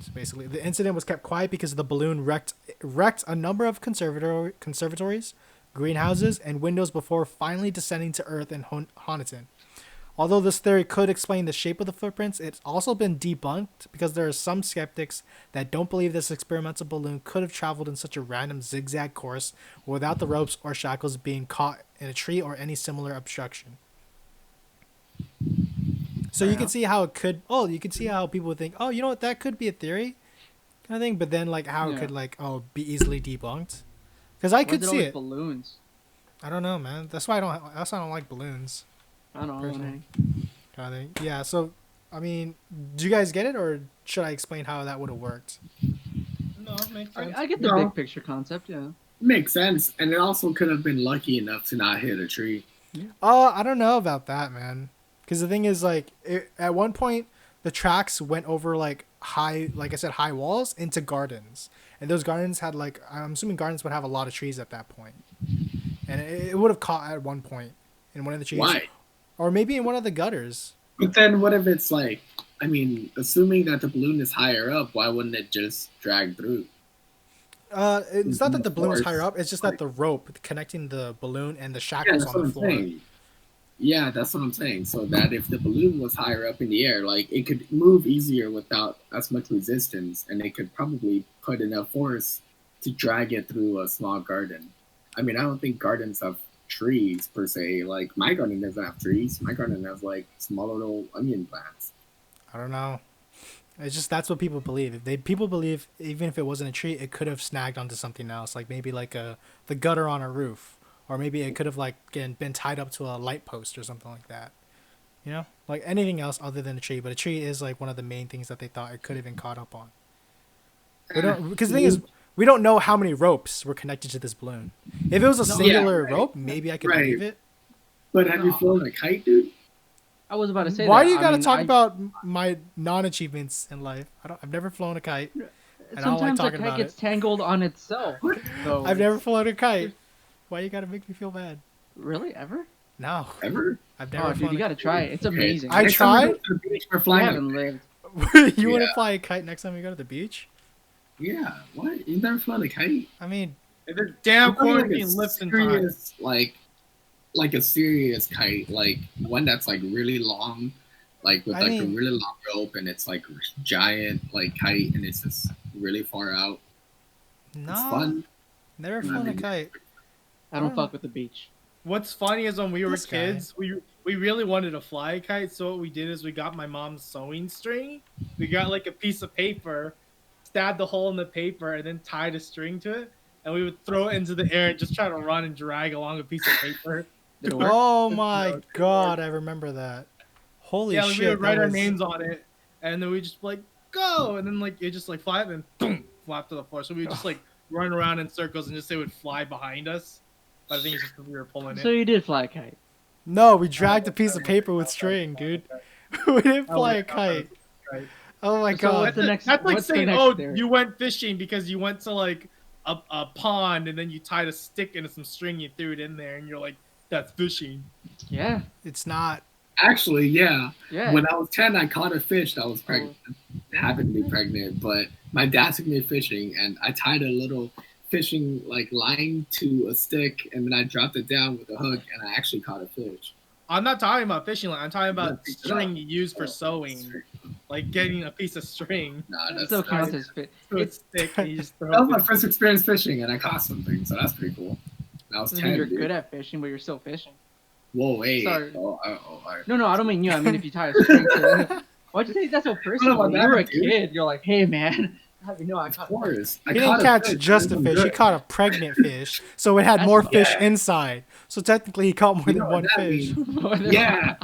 So basically, the incident was kept quiet because the balloon wrecked a number of conservatories, greenhouses, and windows before finally descending to Earth in Honiton. Although this theory could explain the shape of the footprints, it's also been debunked because there are some skeptics that don't believe this experimental balloon could have traveled in such a random zigzag course without the ropes or shackles being caught in a tree or any similar obstruction. So you can see how it could. Oh, you can see how people would think, oh, you know what, that could be a theory, kind of thing. But then like how it Yeah. could be easily debunked. Because I could Why is it see always it. balloons? I don't know, man. That's why I don't like balloons. I don't know. Personally. Man. Kind of thing. Yeah. So, I mean, do you guys get it, or should I explain how that would have worked? No, it makes sense. I get the No. big picture concept. Yeah. Makes sense, and it also could have been lucky enough to not hit a tree. I don't know about that, man. Because the thing is, like, at one point, the tracks went over like high walls into gardens, and those gardens had I'm assuming gardens would have a lot of trees at that point, and it would have caught at one point in one of the trees, Why? or maybe in one of the gutters. But then what if it's like, I mean, assuming that the balloon is higher up, why wouldn't it just drag through? It's not that the balloon is Of course. higher up; it's just that the rope connecting the balloon and the Yeah, shackles that's on what the I'm floor. saying. Yeah, that's what I'm saying. So that if the balloon was higher up in the air, like it could move easier without as much resistance, and it could probably put enough force to drag it through a small garden. I mean, I don't think gardens have trees per se. Like my garden doesn't have trees. My garden has like small little onion plants. I don't know. It's just that's what people believe. People believe even if it wasn't a tree, it could have snagged onto something else, like maybe the gutter on a roof, or maybe it could have been tied up to a light post or something like that. You know, like anything else other than a tree. But a tree is like one of the main things that they thought it could have been caught up on. Because the thing is, we don't know how many ropes were connected to this balloon. If it was a singular right. rope, maybe I could Right. believe it. But have you flown a kite, dude? I was about to say Why that. do you gotta I mean, talk about my non-achievements in life? I've never flown a kite. I don't like Sometimes a talking kite about gets it. tangled on itself. So I've never flown a kite. Why you gotta make me feel bad? Really ever? No, Ever? I've never Oh, dude, flown. you gotta try it. It's amazing. I Next time we tried? go to the beach, we're I flying. haven't lived. You want to Yeah. fly a kite next time we go to the beach? Yeah. What? You've never flown a kite? I mean, If it's damn I'm talking like quarantine a lifting time. serious, like like a serious kite, like one that's like really long, like with I like a mean, really long rope, and it's like giant like kite, and it's just really far out. It's nah, fun. never I flown a mean, kite. I don't fuck with the beach. What's funny is when we were This guy. kids, we really wanted to fly a kite. So what we did is we got my mom's sewing string. We got like a piece of paper, stabbed a hole in the paper, and then tied a string to it. And we would throw it into the air and just try to run and drag along a piece of paper. Did it work? Oh No, my it didn't god, work. I remember that. Holy Yeah, like, we shit, would write that our was names on it, and then we just like go, and then like it just like fly up and boom, flop to the floor. So we would just like run around in circles and just say it would fly behind us. But I think it's just because we were pulling So it. you did fly a kite. No, we dragged a piece of paper with string, dude. We didn't Oh, fly yeah, a kite. right. Oh my So god. what's the next? That's like what's the saying, next oh, theory? you went fishing because you went to like a pond and then you tied a stick into some string, you threw it in there, and you're like, that's fishing. Yeah, It's not. actually, yeah. yeah. When I was 10, I caught a fish that was pregnant. Happened to be pregnant, but my dad took me fishing, and I tied a little fishing like line to a stick, and then I dropped it down with a hook, and I actually caught a fish. I'm not talking about fishing line. I'm talking about Yeah, pick it string up. you use for sewing, like getting a piece of string Nah, It that's still counts as fit. to a stick and you just throw that was my it. first experience fishing, and I caught something, so that's pretty cool. And I was Doesn't mean 10. you're dude. good at fishing, but you're still fishing. Whoa, wait. Sorry. Oh, all right. No, I don't mean you. I mean if you tie a string to. Why'd you say that so personally? about You were a that, dude. kid. You're like, hey man, how do you know I Of caught? course. I He caught didn't a catch fish. just a I'm fish, he good. caught a pregnant fish. So it had That's more fine. fish Yeah. inside. So technically he caught more You than know one what that fish. means. Yeah,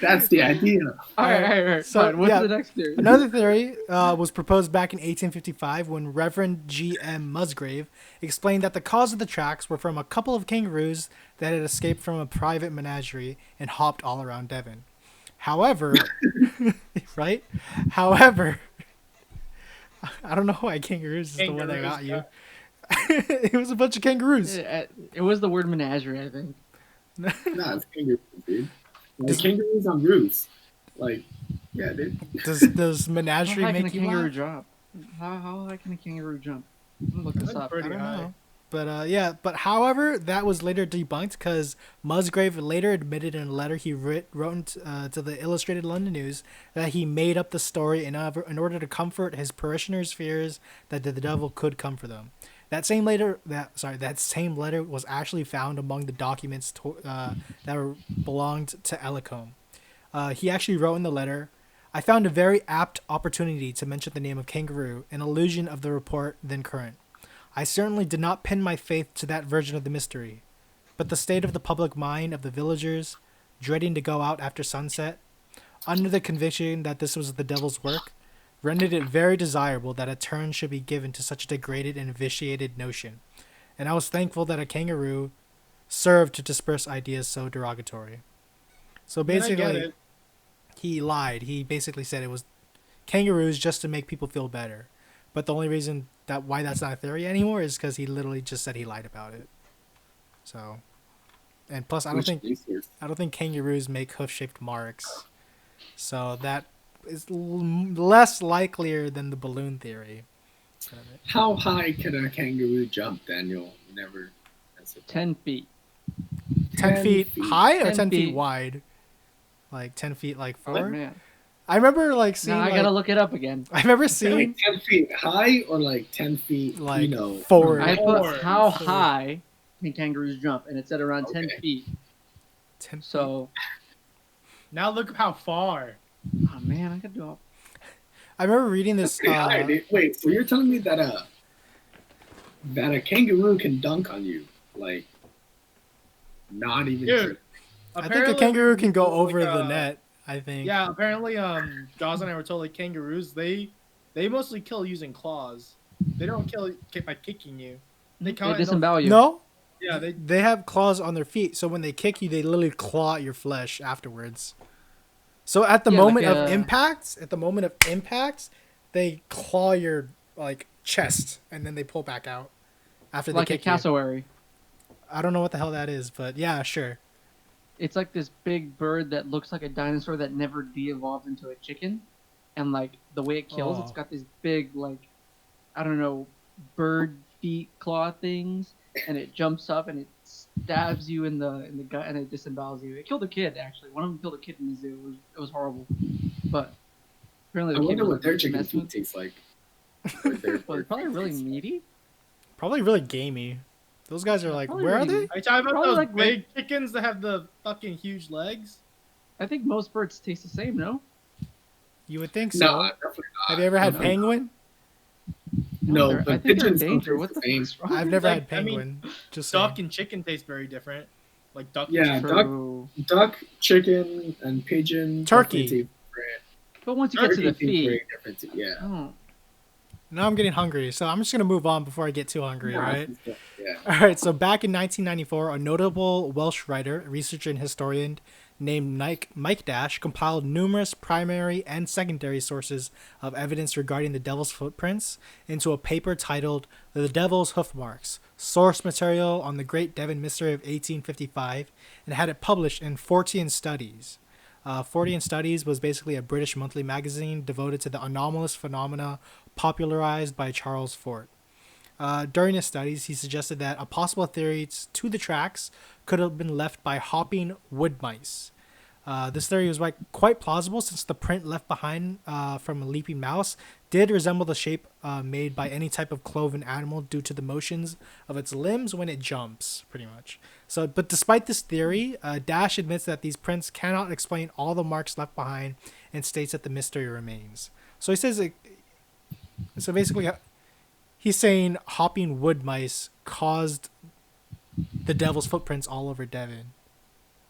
that's the idea. All right. So, Fine. What's yeah, the next theory? Another theory was proposed back in 1855 when Reverend G.M. Musgrave explained that the cause of the tracks were from a couple of kangaroos that had escaped from a private menagerie and hopped all around Devon. However, right? However, I don't know why kangaroos is the one that got you. It was a bunch of kangaroos. It was the word menagerie, I think. Nah, it's kangaroos, dude. Like, Does- kangaroos on roofs. Like, yeah, dude. Does How menagerie high can a make you kangaroo laugh? jump? How high can a kangaroo jump? I'm gonna look this up. Pretty I don't high. know. But yeah, but however, that was later debunked because Musgrave later admitted in a letter he wrote to the Illustrated London News that he made up the story in order to comfort his parishioners' fears that the devil could come for them. That same letter was actually found among the documents belonged to Ellicombe. He actually wrote in the letter, "I found a very apt opportunity to mention the name of kangaroo, an allusion of the report then current. I certainly did not pin my faith to that version of the mystery, but the state of the public mind of the villagers, dreading to go out after sunset, under the conviction that this was the devil's work, rendered it very desirable that a turn should be given to such a degraded and vitiated notion, and I was thankful that a kangaroo served to disperse ideas so derogatory." So I mean, I get basically, it. he lied. He basically said it was kangaroos just to make people feel better. But the only reason why that's not a theory anymore is because he literally just said he lied about it. So, and plus, I don't think kangaroos make hoof-shaped marks. So that is less likelier than the balloon theory. How high can a kangaroo jump, Daniel? Never answered. 10 feet. 10 feet high or 10 10 feet feet. wide? Like 10 feet, like Oh forward? man. I remember like seeing. Now I gotta look it up again. I remember Like seeing 10 feet high or like 10 feet, like you know, forward. I Forward. put how Forward. high can kangaroos jump, and it said around 10 Okay. feet. 10 feet. So, Now look how far. oh man, I could do all. I remember reading this. pretty high, dude. Wait, so you're telling me that a kangaroo can dunk on you? Like, not even Dude. true. I think a Apparently, kangaroo can go like, over the net. I think. Yeah, apparently, Jaws and I were told like kangaroos, they mostly kill using claws. They don't kill by kicking you. They They count. disembowel you. No, Yeah, they have claws on their feet, so when they kick you, they literally claw at your flesh afterwards. So at the Yeah, moment like of a- impact, they claw your like chest, and then they pull back out after they Like a kick you. cassowary. I don't know what the hell that is, but yeah, sure. It's like this big bird that looks like a dinosaur that never de-evolved into a chicken, and like the way it kills, it's Oh. got these big like, I don't know, bird feet claw things, and it jumps up and it stabs you in the gut and it disembowels you. It killed a kid actually. One of them killed a kid in the zoo. It was horrible. But apparently I the kid wonder was what their chicken messing feet with. tastes like. Or their Well, it's probably bird feet really tastes like. meaty. Probably really gamey. Those guys are like, Probably where are really- they? Are you talking about Probably those like big chickens that have the fucking huge legs? I think most birds taste the same. No. You would think so. No, definitely not. Have you ever had No. penguin? No, I but think they're in pigeons don't danger. taste What the the same. fuck's wrong? I've never Like, had I mean, penguin. Just saying. Duck and chicken taste very different. Like duck. Yeah, and chicken. duck, True. duck, chicken, and pigeon. Turkey. definitely taste different. But once you get to Turkey the tastes very feet, different too. Yeah. oh, Now I'm getting hungry, so I'm just gonna move on before I get too hungry. Yeah, Right. Yeah. All right, so back in 1994, a notable Welsh writer, researcher, and historian named Mike Dash compiled numerous primary and secondary sources of evidence regarding the devil's footprints into a paper titled The Devil's Hoof Marks, Source Material on the Great Devon Mystery of 1855, and had it published in Fortean Studies. Fortean Studies was basically a British monthly magazine devoted to the anomalous phenomena popularized by Charles Fort. During his studies, he suggested that a possible theory to the tracks could have been left by hopping wood mice. This theory was quite plausible since the print left behind from a leaping mouse did resemble the shape made by any type of cloven animal due to the motions of its limbs when it jumps, pretty much. So, but despite this theory, Dash admits that these prints cannot explain all the marks left behind and states that the mystery remains. So he says, so basically, he's saying hopping wood mice caused the devil's footprints all over Devon.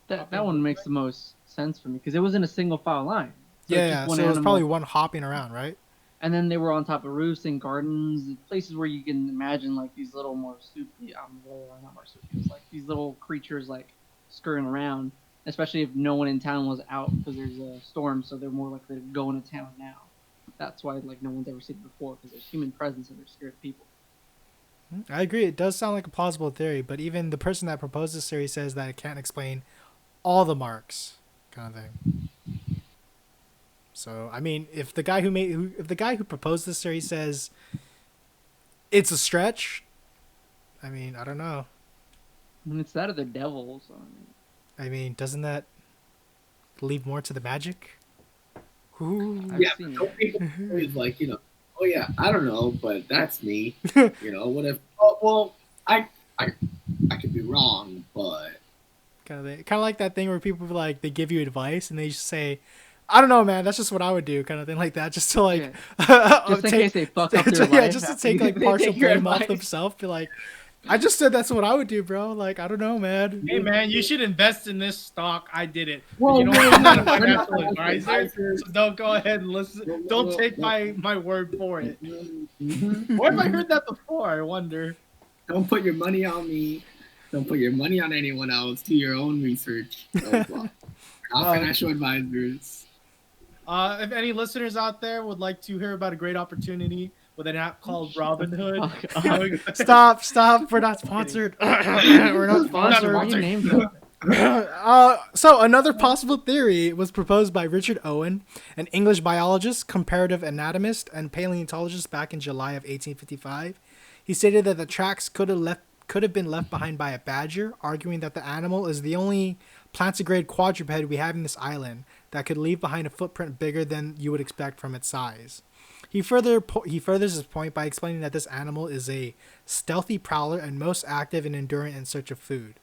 that one makes the most sense for me because it was in a single file line. So it's Yeah, just so one it was animal. probably one hopping around, right? And then they were on top of roofs and gardens, places where you can imagine like these little marsupials, not marsupials, like these little creatures like scurrying around. Especially if no one in town was out because there's a storm, so they're more likely to go into town now. That's why like no one's ever seen it before because there's human presence and they're scared people. I agree. It does sound like a plausible theory, but even the person that proposed this theory says that it can't explain all the marks, kind of thing. So, I mean, if the guy who proposed this theory says it's a stretch, I mean, I don't know. I mean, it's that of the devil. So I mean, doesn't that leave more to the magic? Ooh. I've Yeah, seen but it. people always like, oh yeah, I don't know, but that's me. What if? Oh well, I could be wrong, but Kind of like that thing where people like they give you advice and they just say, "I don't know, man. That's just what I would do," kind of thing like that, just to like, Just in case they fuck up their yeah, life. just to take like They partial take your blame off advice. themselves. Be like, I just said that's what I would do, bro. Like, I don't know, man. Hey man, you should invest in this stock. I did it. Well, You know no, what? I'm not a no, financial no, advisor, so don't go ahead and listen. Don't take my word for it. Where have I heard that before? I wonder. Don't put your money on me. Don't put your money on anyone else. Do your own research. Not financial advisors. If any listeners out there would like to hear about a great opportunity with an app called Robinhood, Stop. We're not sponsored. We're not Sponsor, why sponsored. you name that? So another possible theory was proposed by Richard Owen, an English biologist, comparative anatomist, and paleontologist back in July of 1855. He stated that the tracks could have been left behind by a badger, arguing that the animal is the only plantigrade quadruped we have in this island that could leave behind a footprint bigger than you would expect from its size. He furthers his point by explaining that this animal is a stealthy prowler and most active and enduring in search of food.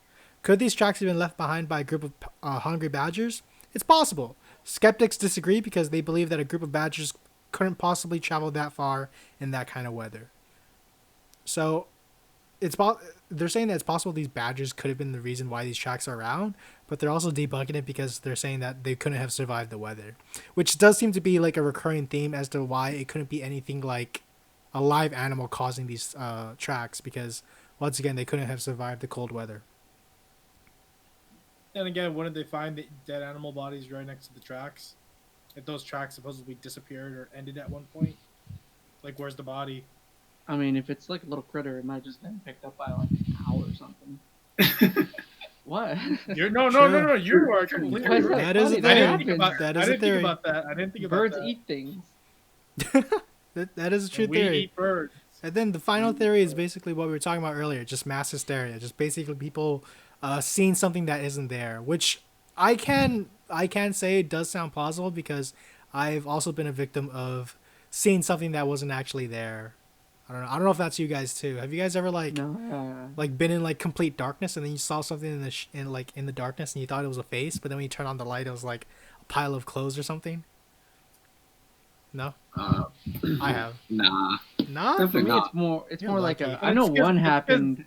Could these tracks have been left behind by a group of hungry badgers? It's possible. Skeptics disagree because they believe that a group of badgers couldn't possibly travel that far in that kind of weather. So, they're saying that it's possible these badgers could have been the reason why these tracks are around, but they're also debunking it because they're saying that they couldn't have survived the weather, which does seem to be like a recurring theme as to why it couldn't be anything like a live animal causing these tracks, because once again they couldn't have survived the cold weather. Then again, wouldn't they find the dead animal bodies right next to the tracks? If those tracks supposedly disappeared or ended at one point, like where's the body? I mean, if it's like a little critter, it might just been picked up by like an owl or something. What? No. You are completely Why is right. That is a funny? I theory. didn't think about That I is a didn't think theory. about that. I didn't think about Birds that. eat things. That is a true And we theory. eat birds. And then the final theory is basically what we were talking about earlier, just mass hysteria, just basically people seeing something that isn't there, which I can say it does sound plausible because I've also been a victim of seeing something that wasn't actually there. I don't know if that's you guys too. Have you guys ever No. like been in like complete darkness and then you saw something in the darkness and you thought it was a face, but then when you turn on the light it was like a pile of clothes or something? No? I have. Nah, Nah? For definitely me, not. it's You're more like lucky. I know It's 'cause- one it's 'cause- happened.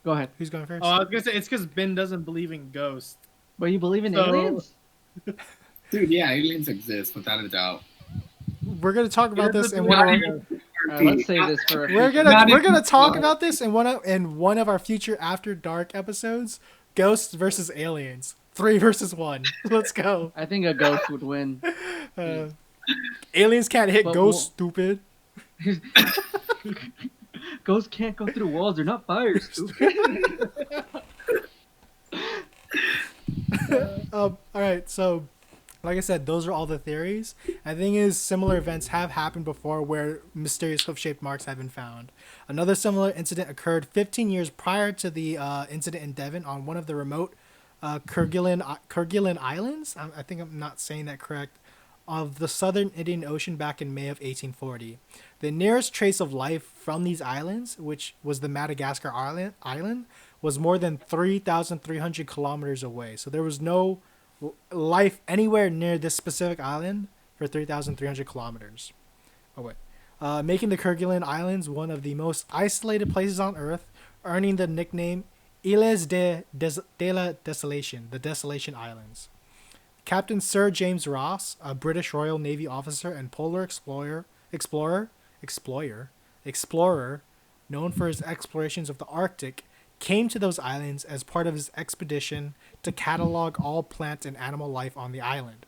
Go ahead. Who's going first? Oh, I was gonna say it's because Ben doesn't believe in ghosts. But you believe in So- aliens? Dude, yeah, aliens exist without a doubt. We're gonna talk about this in Not one of even- our, All right, let's save this for. we're future- gonna Not we're even- gonna talk about this in one of our future After Dark episodes. Ghosts versus aliens. 3 versus 1. Let's go. I think a ghost would win. Uh, aliens can't hit But ghosts, stupid. Ghosts can't go through walls. They're not fire, stupid. All right, so like I said, those are all the theories. And the thing is, similar events have happened before where mysterious hoof-shaped marks have been found. Another similar incident occurred 15 years prior to the incident in Devon on one of the remote Kerguelen Islands. I think I'm not saying that correct. Of the southern Indian Ocean back in May of 1840. The nearest trace of life from these islands, which was the Madagascar island, was more than 3,300 kilometers away. So there was no life anywhere near this specific island for 3,300 kilometers away, making the Kerguelen Islands one of the most isolated places on Earth, earning the nickname Îles de la Desolation, the Desolation Islands. Captain Sir James Ross, a British Royal Navy officer and polar explorer, known for his explorations of the Arctic, came to those islands as part of his expedition to catalog all plant and animal life on the island.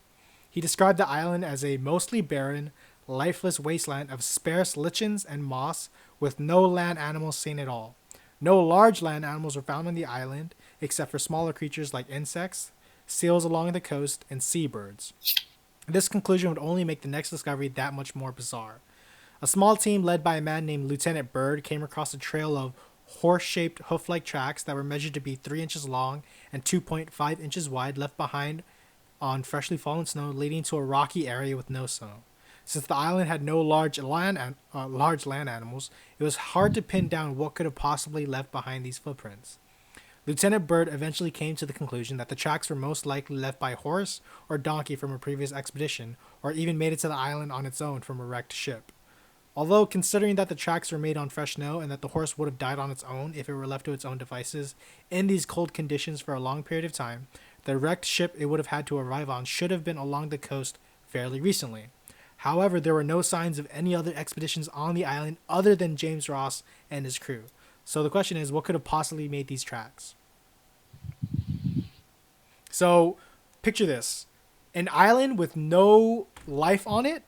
He described the island as a mostly barren, lifeless wasteland of sparse lichens and moss with no land animals seen at all. No large land animals were found on the island, except for smaller creatures like insects, seals along the coast, and seabirds. This conclusion would only make the next discovery that much more bizarre. A small team led by a man named Lieutenant Bird came across a trail of horse-shaped hoof-like tracks that were measured to be 3 inches long and 2.5 inches wide, left behind on freshly fallen snow, leading to a rocky area with no snow. Since the island had no large land animals, it was hard to pin down what could have possibly left behind these footprints. Lieutenant Bird eventually came to the conclusion that the tracks were most likely left by horse or donkey from a previous expedition, or even made it to the island on its own from a wrecked ship. Although, considering that the tracks were made on fresh snow and that the horse would have died on its own if it were left to its own devices in these cold conditions for a long period of time, the wrecked ship it would have had to arrive on should have been along the coast fairly recently. However, there were no signs of any other expeditions on the island other than James Ross and his crew. So the question is, what could have possibly made these tracks? So, picture this. An island with no life on it,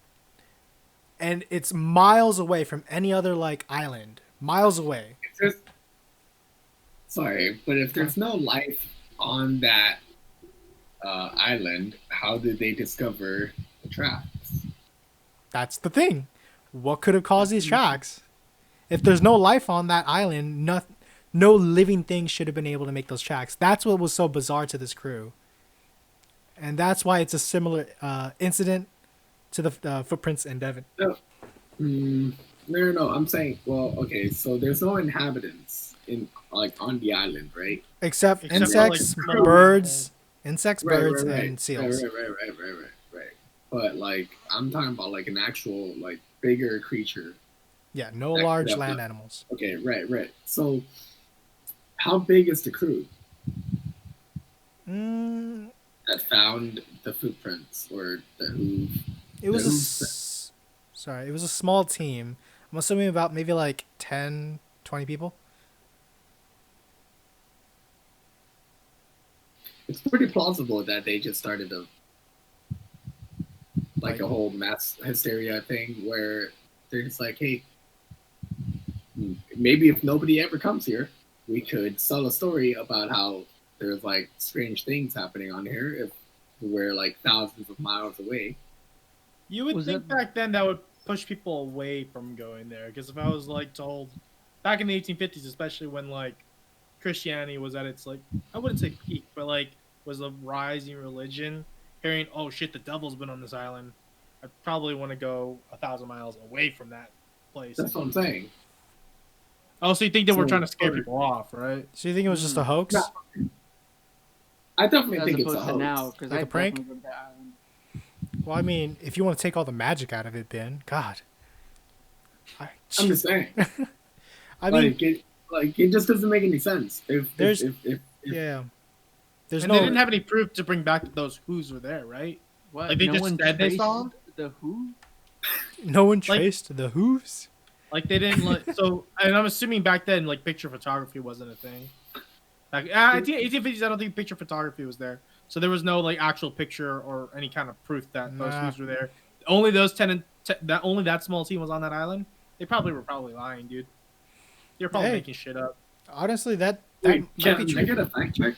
and it's miles away from any other, like, island. Miles away. Sorry, but if there's no life on that island, how did they discover the tracks? That's the thing. What could have caused these tracks? If there's no life on that island, no living thing should have been able to make those tracks. That's what was so bizarre to this crew. And that's why it's a similar incident to the footprints in Devon. No. I'm saying, well, okay, so there's no inhabitants on the island, right? Except for, insects, like, birds, and Right. seals. Right. But like, I'm talking about like an actual like bigger creature. Yeah, no That- large that- land animals. Okay, right. So, how big is the crew Mm, that found the footprints or the hoof? it was it was a small team. I'm assuming about maybe like 10, 20 people. It's pretty plausible that they just started a Like- a whole mass hysteria thing where they're just like, hey, maybe if nobody ever comes here, we could sell a story about how there's like strange things happening on here if we're like thousands of miles away. You would Was think it- back then that would push people away from going there. Because if I was like told back in the 1850s, especially when like Christianity was at its like I wouldn't say peak, but like was a rising religion, hearing oh shit the devil's been on this island, I'd probably want to go 1,000 miles away from that place. That's what I'm saying. Oh, so you think they were So- trying to scare people off, right? So you think it was just a hoax? No. I definitely As think it's a opposed to hoax. now, because Like I a prank? definitely go to that island. Well, I mean, if you want to take all the magic out of it, then God. I'm just saying. I mean, it just doesn't make any sense. There's- If yeah. There's And no. they didn't have any proof to bring back that those Who's were there, right? What? Like, they no just one said they traced saw 'em? the who? No one traced the hooves. Like they didn't like so, and I'm assuming back then like picture photography wasn't a thing. Like I think 1850s, I don't think picture photography was there, so there was no like actual picture or any kind of proof that those Nah. Who's were there. Only those that only that small team was on that island. They probably were lying, dude. They're probably Hey. making shit up. Honestly, that Wait, might can be I true. get a fact check?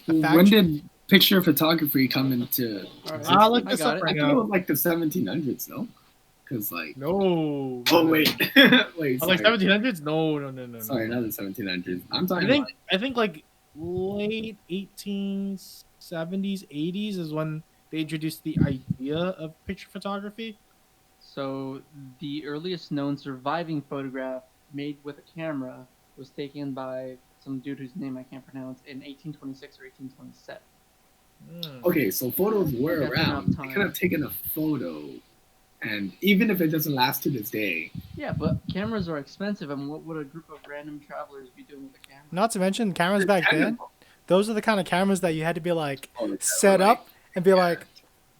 A fact When check? did picture photography come into? All right, I'll look I this got up it. I right think it now. was like the 1700s, no? Because like, No. oh wait, wait, Oh, like sorry, 1700s? No. sorry, not the 1700s. I'm I talking think about I think like late 1870s, 80s is when they introduced the idea of picture photography. So the earliest known surviving photograph made with a camera was taken by some dude whose name I can't pronounce in 1826 or 1827. okay, so photos were That's around. enough They time. could have taken a photo, and even if it doesn't last to this day, Yeah, but cameras are expensive, and what would a group of random travelers be doing with a camera? Not to mention cameras back then. Those are the kind of cameras that you had to be like Oh, yeah, set like- up and be like,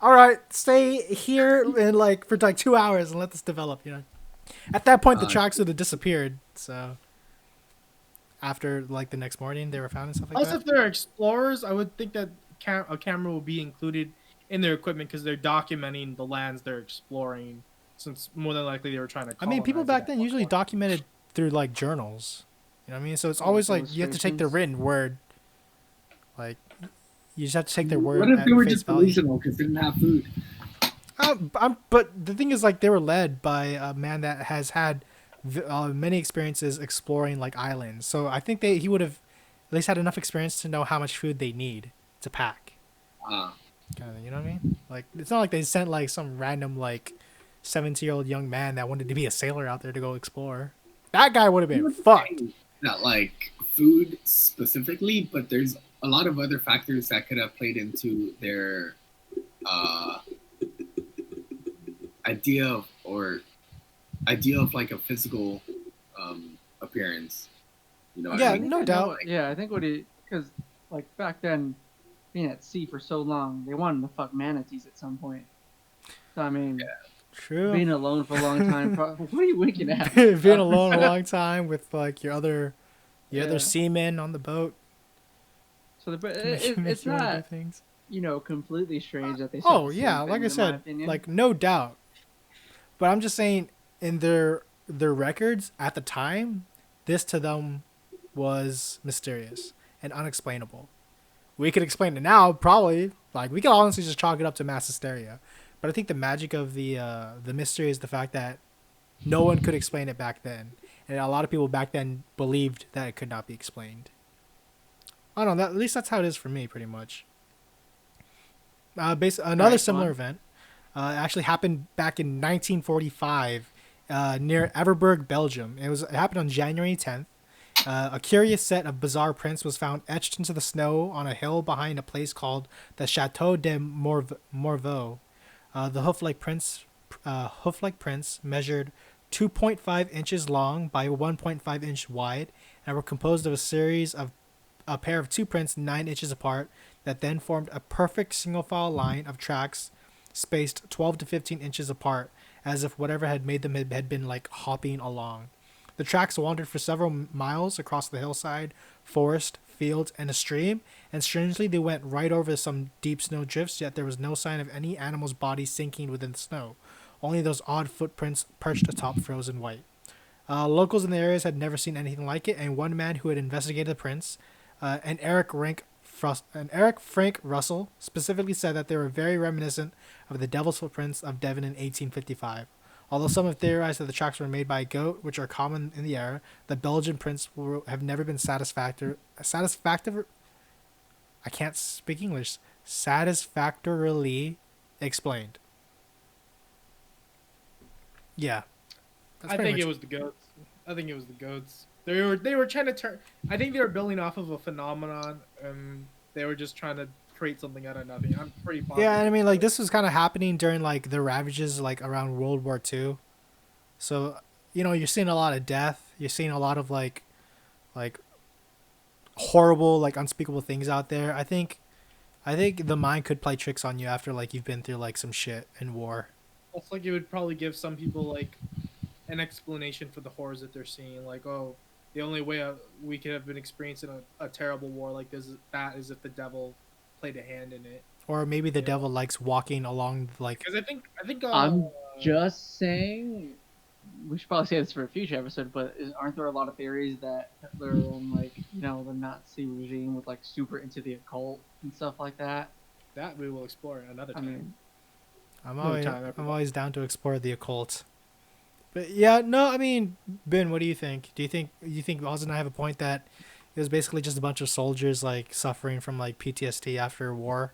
all right, stay here and like for like 2 hours and let this develop. You know, at that point the tracks would have disappeared. So after like the next morning they were found and stuff like Plus, that. if they're explorers, I would think that a camera will be included in their equipment because they're documenting the lands they're exploring. Since more than likely they were trying to. I mean, people colonize back it then at one usually point. documented through like journals. You know what I mean? So it's Oh, always like like you have to take their illustrations? written word. Like you just have to take their word What if at they were face just value. delusional because they didn't have food? But the thing is, like, they were led by a man that has had many experiences exploring like islands. So I think he would have at least had enough experience to know how much food they need to pack. Uh, Kind of, you know what I mean? Like, it's not like they sent like some random like 17-year-old young man that wanted to be a sailor out there to go explore. That guy would have been fucked. Not like food specifically, but there's a lot of other factors that could have played into their idea of like a physical appearance. You know what Yeah, I mean? no doubt. Yeah, I think because like back then, being at sea for so long, they wanted to fuck manatees at some point. So I mean, True. being alone for a long time. What are you winking at? Being alone a long time with like your other Yeah. seamen on the boat. So Make it's you wanna do not things. completely strange that they. said Oh the same yeah, like I things, in my said, opinion. like no doubt. But I'm just saying, in their records at the time, this to them was mysterious and unexplainable. We could explain it now, probably. Like we could honestly just chalk it up to mass hysteria. But I think the magic of the mystery is the fact that no one could explain it back then, and a lot of people back then believed that it could not be explained. I don't know. At least that's how it is for me, pretty much. Another Right, similar go on. event actually happened back in 1945 near Everberg, Belgium. It happened on January 10th. A curious set of bizarre prints was found etched into the snow on a hill behind a place called the Chateau de Morveau. The hoof-like prints measured 2.5 inches long by 1.5 inch wide and were composed of a pair of two prints 9 inches apart that then formed a perfect single-file line of tracks spaced 12 to 15 inches apart, as if whatever had made them had been like hopping along. The tracks wandered for several miles across the hillside, forest, fields, and a stream, and strangely they went right over some deep snow drifts, yet there was no sign of any animal's body sinking within the snow. Only those odd footprints perched atop frozen white. Locals in the areas had never seen anything like it, and one man who had investigated the prints, an Eric Frank Russell, specifically said that they were very reminiscent of the Devil's Footprints of Devon in 1855. Although some have theorized that the tracks were made by a goat, which are common in the era, the Belgian prints have never been satisfactory. I can't speak English. Satisfactorily explained. Yeah, that's I pretty think much it was the goats. I think it was the goats. They were trying to turn. I think they were building off of a phenomenon, and they were just trying to create something out of nothing. I'm pretty positive. Yeah, and I mean, like, this was kind of happening during like the ravages, like around World War II. So, you're seeing a lot of death. You're seeing a lot of like horrible, like unspeakable things out there. I think the mind could play tricks on you after like you've been through like some shit in war. It's like it would probably give some people like an explanation for the horrors that they're seeing. Like, oh, the only way we could have been experiencing a terrible war like this is if the devil played a hand in it. Or maybe the Yeah. devil likes walking along like. Because I think I'm just saying, we should probably say this for a future episode, but aren't there a lot of theories that Hitler and like the Nazi regime was like super into the occult and stuff like that? that we will explore another I time. mean, I'm Another always time, I'm everybody. always down to explore the occult. But yeah, no, I mean, Ben, what do you think? Do you think Oz and I have a point that it was basically just a bunch of soldiers like suffering from like PTSD after war,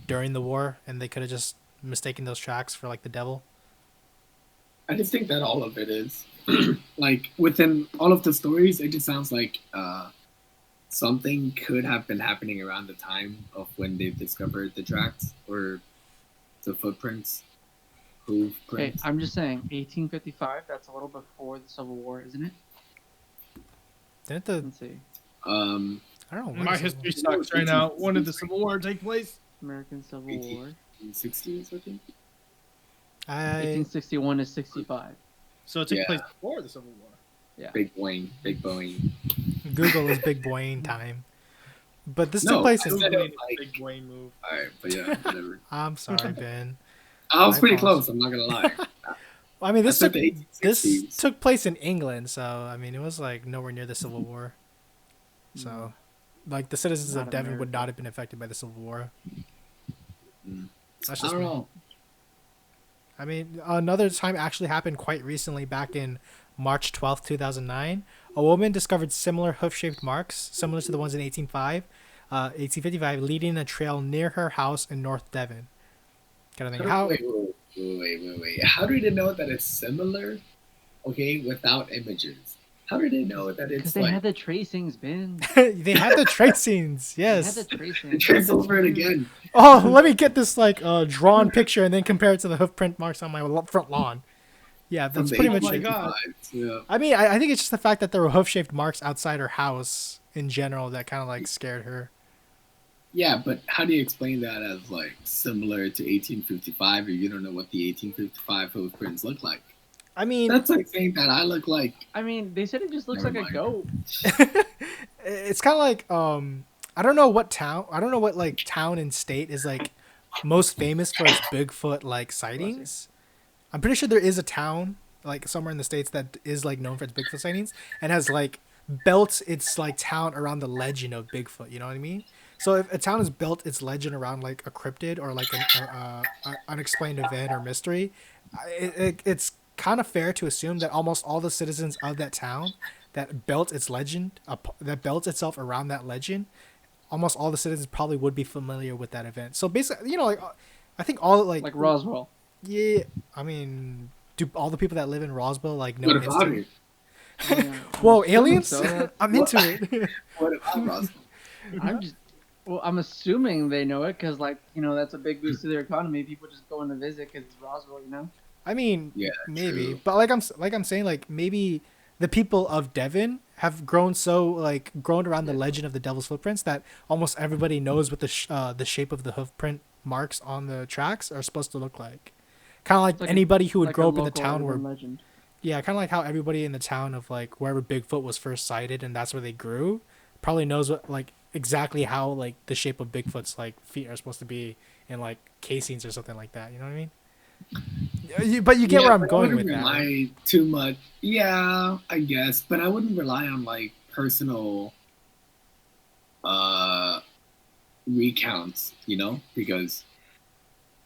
during the war, and they could have just mistaken those tracks for like the devil? I just think that all of it is like within all of the stories, it just sounds like something could have been happening around the time of when they discovered the tracks or the footprints, hoof okay, prints. I'm just saying, 1855. That's a little before the Civil War, isn't it? Didn't the Let's see. I don't know when My the Civil history War- sucks right now. When did the Civil War take place? American Civil 18. War. 60s, I think. I 1861 to 65. So it took Yeah. place before the Civil War. Yeah. Big Boeing. Google is big boying time. But this took No, place I in. said- Big like- Wayne move. All right, but yeah, whatever. I'm sorry, Ben. I was I pretty apologize. close. I'm not gonna lie. I mean, this I took said the 1860s. this took place in England, so I mean, it was like nowhere near the Civil War. So, like, the citizens Not of Devon would America. not have been affected by the Civil War. Mm. That's I just don't me. know. I mean, another time actually happened quite recently, back in March 12th, 2009. A woman discovered similar hoof-shaped marks, similar to the ones in 1855, leading a trail near her house in North Devon. Kind of thing. How? Wait. How do they know that it's similar? Okay, without images. How do they know that Because it's they like had the tracings, Ben. They had the tracings. They had Yes. the tracings. trace over it again? Oh, let me get this like drawn picture and then compare it to the hoof print marks on my front lawn. Yeah, From that's the pretty much Oh my it. God. 1855s, Yeah. I mean, I think it's just the fact that there were hoof-shaped marks outside her house in general that kind of like scared her. Yeah, but how do you explain that as like similar to 1855 if you don't know what the 1855 hoof prints look like? I mean, That's like saying that I look like I mean, they said it just looks Never like a mind. goat. it's kind of like I don't know what town, I don't know what like town and state is like most famous for its Bigfoot like sightings. I'm pretty sure there is a town like somewhere in the States that is like known for its Bigfoot sightings and has like built its like town around the legend of Bigfoot. You know what I mean? So if a town has built its legend around like a cryptid or like an unexplained event or mystery, it's kind of fair to assume that almost all the citizens of that town that built its legend, that built itself around that legend, almost all the citizens probably would be familiar with that event. So basically, like I think all like Like Roswell. yeah, I mean, do all the people that live in Roswell like know what an about instant? it? Yeah, Whoa, I'm assuming aliens! so. I'm into it. What about Roswell? I'm assuming they know it because, like, that's a big boost to their economy. People just going to visit because it's Roswell. I mean, Yeah, maybe, true. but like I'm saying, like maybe the people of Devon have grown around the legend of the Devil's Footprints that almost everybody knows what the shape of the hoof print marks on the tracks are supposed to look like. Kind of like, Like anybody who would like grow a up in the local town where urban legend. yeah, kind of like how everybody in the town of like wherever Bigfoot was first sighted and that's where they grew, probably knows what like exactly how like the shape of Bigfoot's like feet are supposed to be in like casings or something like that. You know what I mean? But you get where I'm but I going wouldn't with that. Right? rely too much. Yeah, I guess, but I wouldn't rely on like personal recounts, because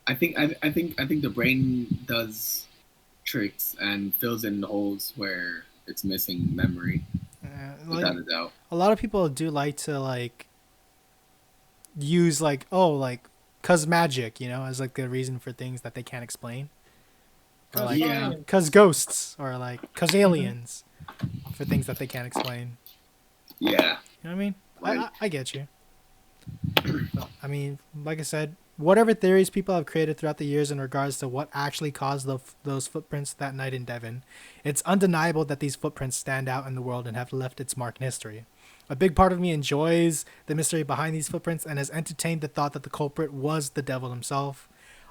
I think the brain does tricks and fills in the holes where it's missing memory, Like, without a doubt. a lot of people do like to like use like, oh, like cause magic, you know, as like the reason for things that they can't explain, or like Yeah. cause ghosts, or like cause aliens, for things that they can't explain. Yeah. You know what I mean? Like- I get you. I mean, like I said, whatever theories people have created throughout the years in regards to what actually caused those footprints that night in Devon, it's undeniable that these footprints stand out in the world and have left its mark in history. A big part of me enjoys the mystery behind these footprints and has entertained the thought that the culprit was the devil himself.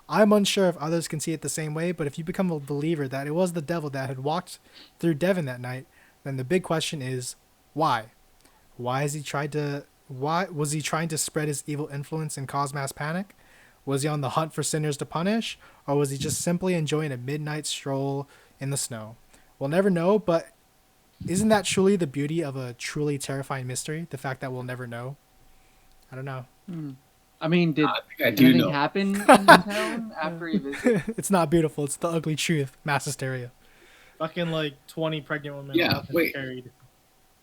I'm unsure if others can see it the same way, but if you become a believer that it was the devil that had walked through Devon that night, then the big question is, why? Why was he trying to spread his evil influence and cause mass panic? Was he on the hunt for sinners to punish, or was he just simply enjoying a midnight stroll in the snow? We'll never know, but isn't that truly the beauty of a truly terrifying mystery? The fact that we'll never know? I don't know. I mean, did I think I do anything know. happen in town after he visited? It's not beautiful. It's the ugly truth. Mass hysteria. Fucking like 20 pregnant women. Yeah, all been wait. Carried.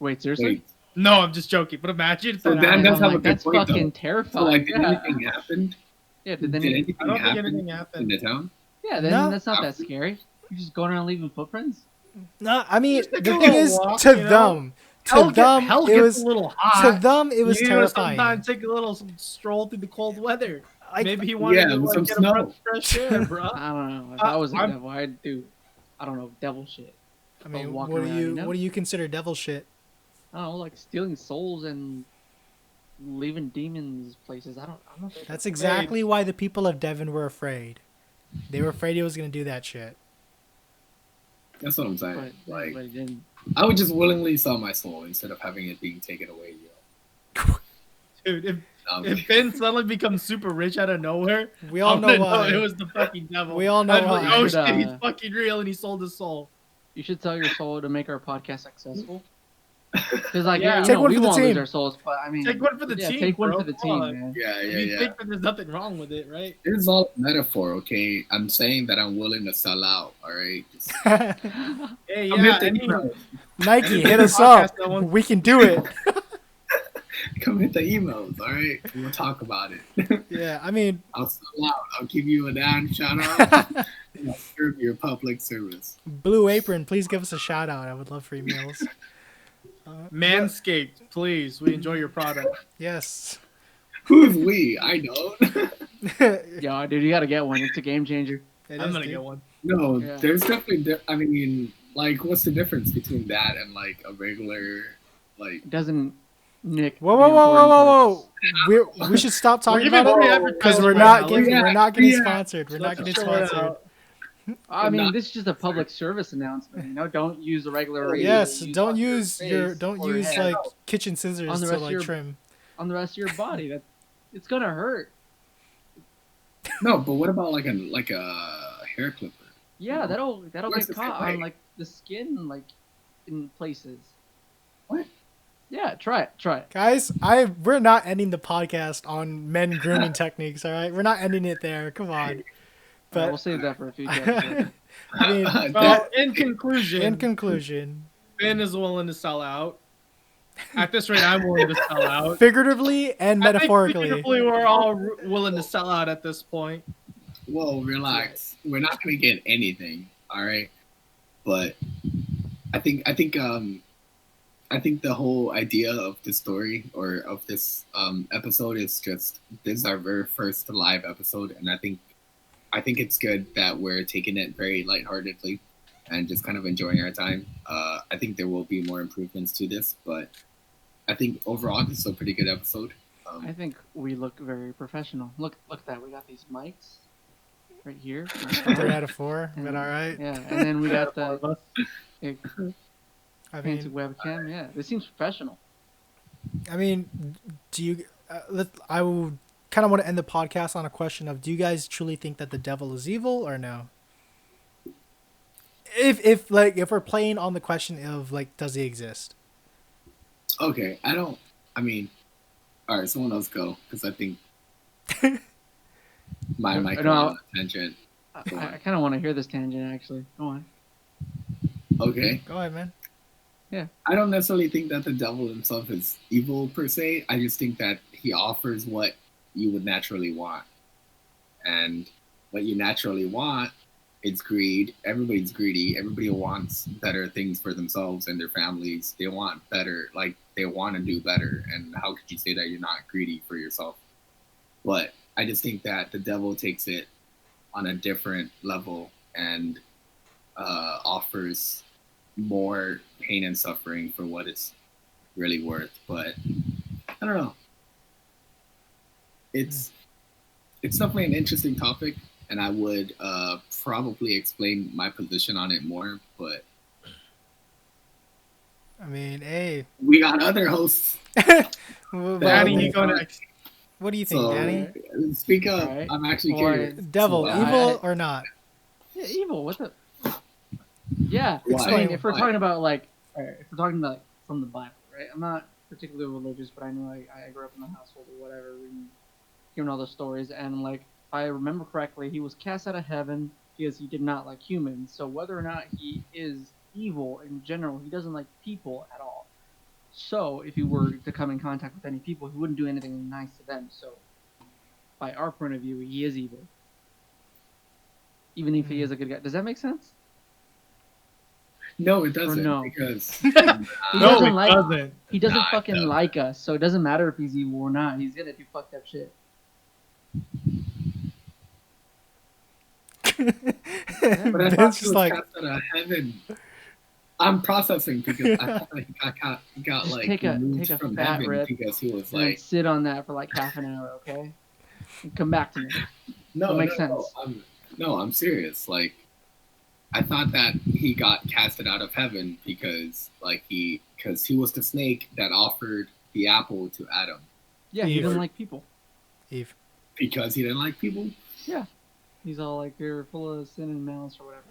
Wait, seriously? Wait, No, I'm just joking. But imagine. So that Dan happened. does have a good that's point, though. fucking so terrifying. like, did yeah. anything happen? Yeah, Did anything anything I don't think happen anything in happened. the town? Yeah, then No. that's not that scary. You're just going around leaving footprints. No, I mean, Just the take a thing little is, walk, to you know? them, Hell, it gets was a little to hot. them it was You know, terrifying. sometimes take a little stroll through the cold weather. I- Maybe he wanted Yeah, to with like, some get a breath snow. of fresh air, bro. I don't know. If I was a I'm- devil, I'd do, I don't know, devil shit. I mean, walking what do around, you you know? what do you consider devil shit? I don't know, like stealing souls and leaving demons places. I don't know. That's exactly why the people of Devon were afraid. They were afraid he was gonna do that shit. That's what I'm saying. But, Like, but it didn't. I would just willingly sell my soul instead of having it being taken away. Dude, Um, if Ben suddenly becomes super rich out of nowhere, We all I'm know gonna why. it was the fucking devil. We all know I'd be why. like, oh You should, shit, he's fucking real and he sold his soul. You should sell your soul to make our podcast successful. Because like Yeah. you Take know, one we for the won't lose team. our souls, but I mean, Take one for the yeah, team, take one bro. for the Come team, on. man. yeah, If yeah, you yeah. think that there's nothing wrong with it, right? It is all a metaphor, okay? I'm saying that I'm willing to sell out, all right? Just Hey, come yeah, hit the emails. Nike, Any hit us podcast up. that wants- We can do it. Come hit the emails, all right? We'll talk about it. Yeah, I mean, I'll sell out. I'll give you a down shout out. I'll serve your public service. Blue Apron, please give us a shout out. I would love free meals. Manscaped, please. We enjoy your product. Yes. Who's we? I don't. Yo, dude, you gotta get one. It's a game changer. It I'm is, gonna dude. get one. No, Yeah. there's definitely. I mean, like, what's the difference between that and like a regular, like? It doesn't nick. Whoa, the whoa, whoa, whoa, important whoa, whoa! We should stop talking giving about free it advertising because we're right not now. getting Yeah, we're not getting yeah. sponsored. We're not Let's getting chill it sponsored. out. parts. I mean, not- this is just a public service announcement. You know, don't use the regular radio. Yes, you don't on your use your face don't or use head like kitchen scissors On the to rest of like your- trim. on the rest of your body. That it's gonna hurt. No, but what about like a hair clipper? Yeah, that'll Works get the caught same way. on like the skin, like in places. What? Yeah, try it. Guys, we're not ending the podcast on men grooming techniques. All right, we're not ending it there. Come on. But But we'll save that for a future episode. I mean, That- Well, in conclusion, in conclusion, Ben is willing to sell out. At this rate, I'm willing to sell out. figuratively and I think metaphorically. figuratively, we're all willing to sell out at this point. Whoa, relax. We're not gonna get anything, all right? But I think the whole idea of the story or of this episode is just this is our very first live episode, and I think it's good that we're taking it very lightheartedly and just kind of enjoying our time. I think there will be more improvements to this, but I think overall this is a pretty good episode. I think we look very professional. Look at that. We got these mics right here. 3 out of 4, but all right. Yeah, and then we got the I fancy mean, webcam. Yeah, this seems professional. Do you? I would kind of want to end the podcast on a question of: do you guys truly think that the devil is evil or no? If we're playing on the question of like, does he exist? Okay, I mean, all right, someone else go because I think my mic No. on a tangent. I kind of want to hear this tangent, actually. Go on. Okay. Go ahead, man. I don't necessarily think that the devil himself is evil per se. I just think that he offers what you would naturally want. And what you naturally want is greed. Everybody's greedy. Everybody wants better things for themselves and their families. They want better, like they want to do better. And how could you say that you're not greedy for yourself? But I just think that the devil takes it on a different level and offers more pain and suffering for what it's really worth. But I don't know. It's definitely an interesting topic, and I would probably explain my position on it more. But I mean, hey. we got other hosts. Danny, you go next. What do you think, So Danny? speak up. Alright. I'm actually Well, curious. Devil, So, evil or not? Yeah, evil. What the? Yeah. Why? I mean, if we're Why? talking about like, alright, if we're talking about like, from the Bible, right? I'm not particularly religious, but I know I grew up in the household or whatever, and hearing all those stories, and like, if I remember correctly, he was cast out of heaven because he did not like humans. So whether or not he is evil in general, he doesn't like people at all. So if he were to come in contact with any people, he wouldn't do anything nice to them. So by our point of view, he is evil. Even if he is a good guy. Does that make sense? No, it doesn't. no? Because He No, doesn't it like- doesn't. He doesn't Nah, fucking no. like us, so it doesn't matter if he's evil or not. He's gonna do fucked up shit. but I Ben's thought he just was like, cast out of heaven. I'm processing because I thought he got Just like take a removed from fat heaven rip because he was And then like, sit on that for like half an hour, okay? And come back to me. no, That makes no, sense. I'm serious. Like, I thought that he got casted out of heaven because he was the snake that offered the apple to Adam Yeah, he Eve. doesn't like people. Eve. because he didn't like people. He's all like, they're full of sin and malice or whatever.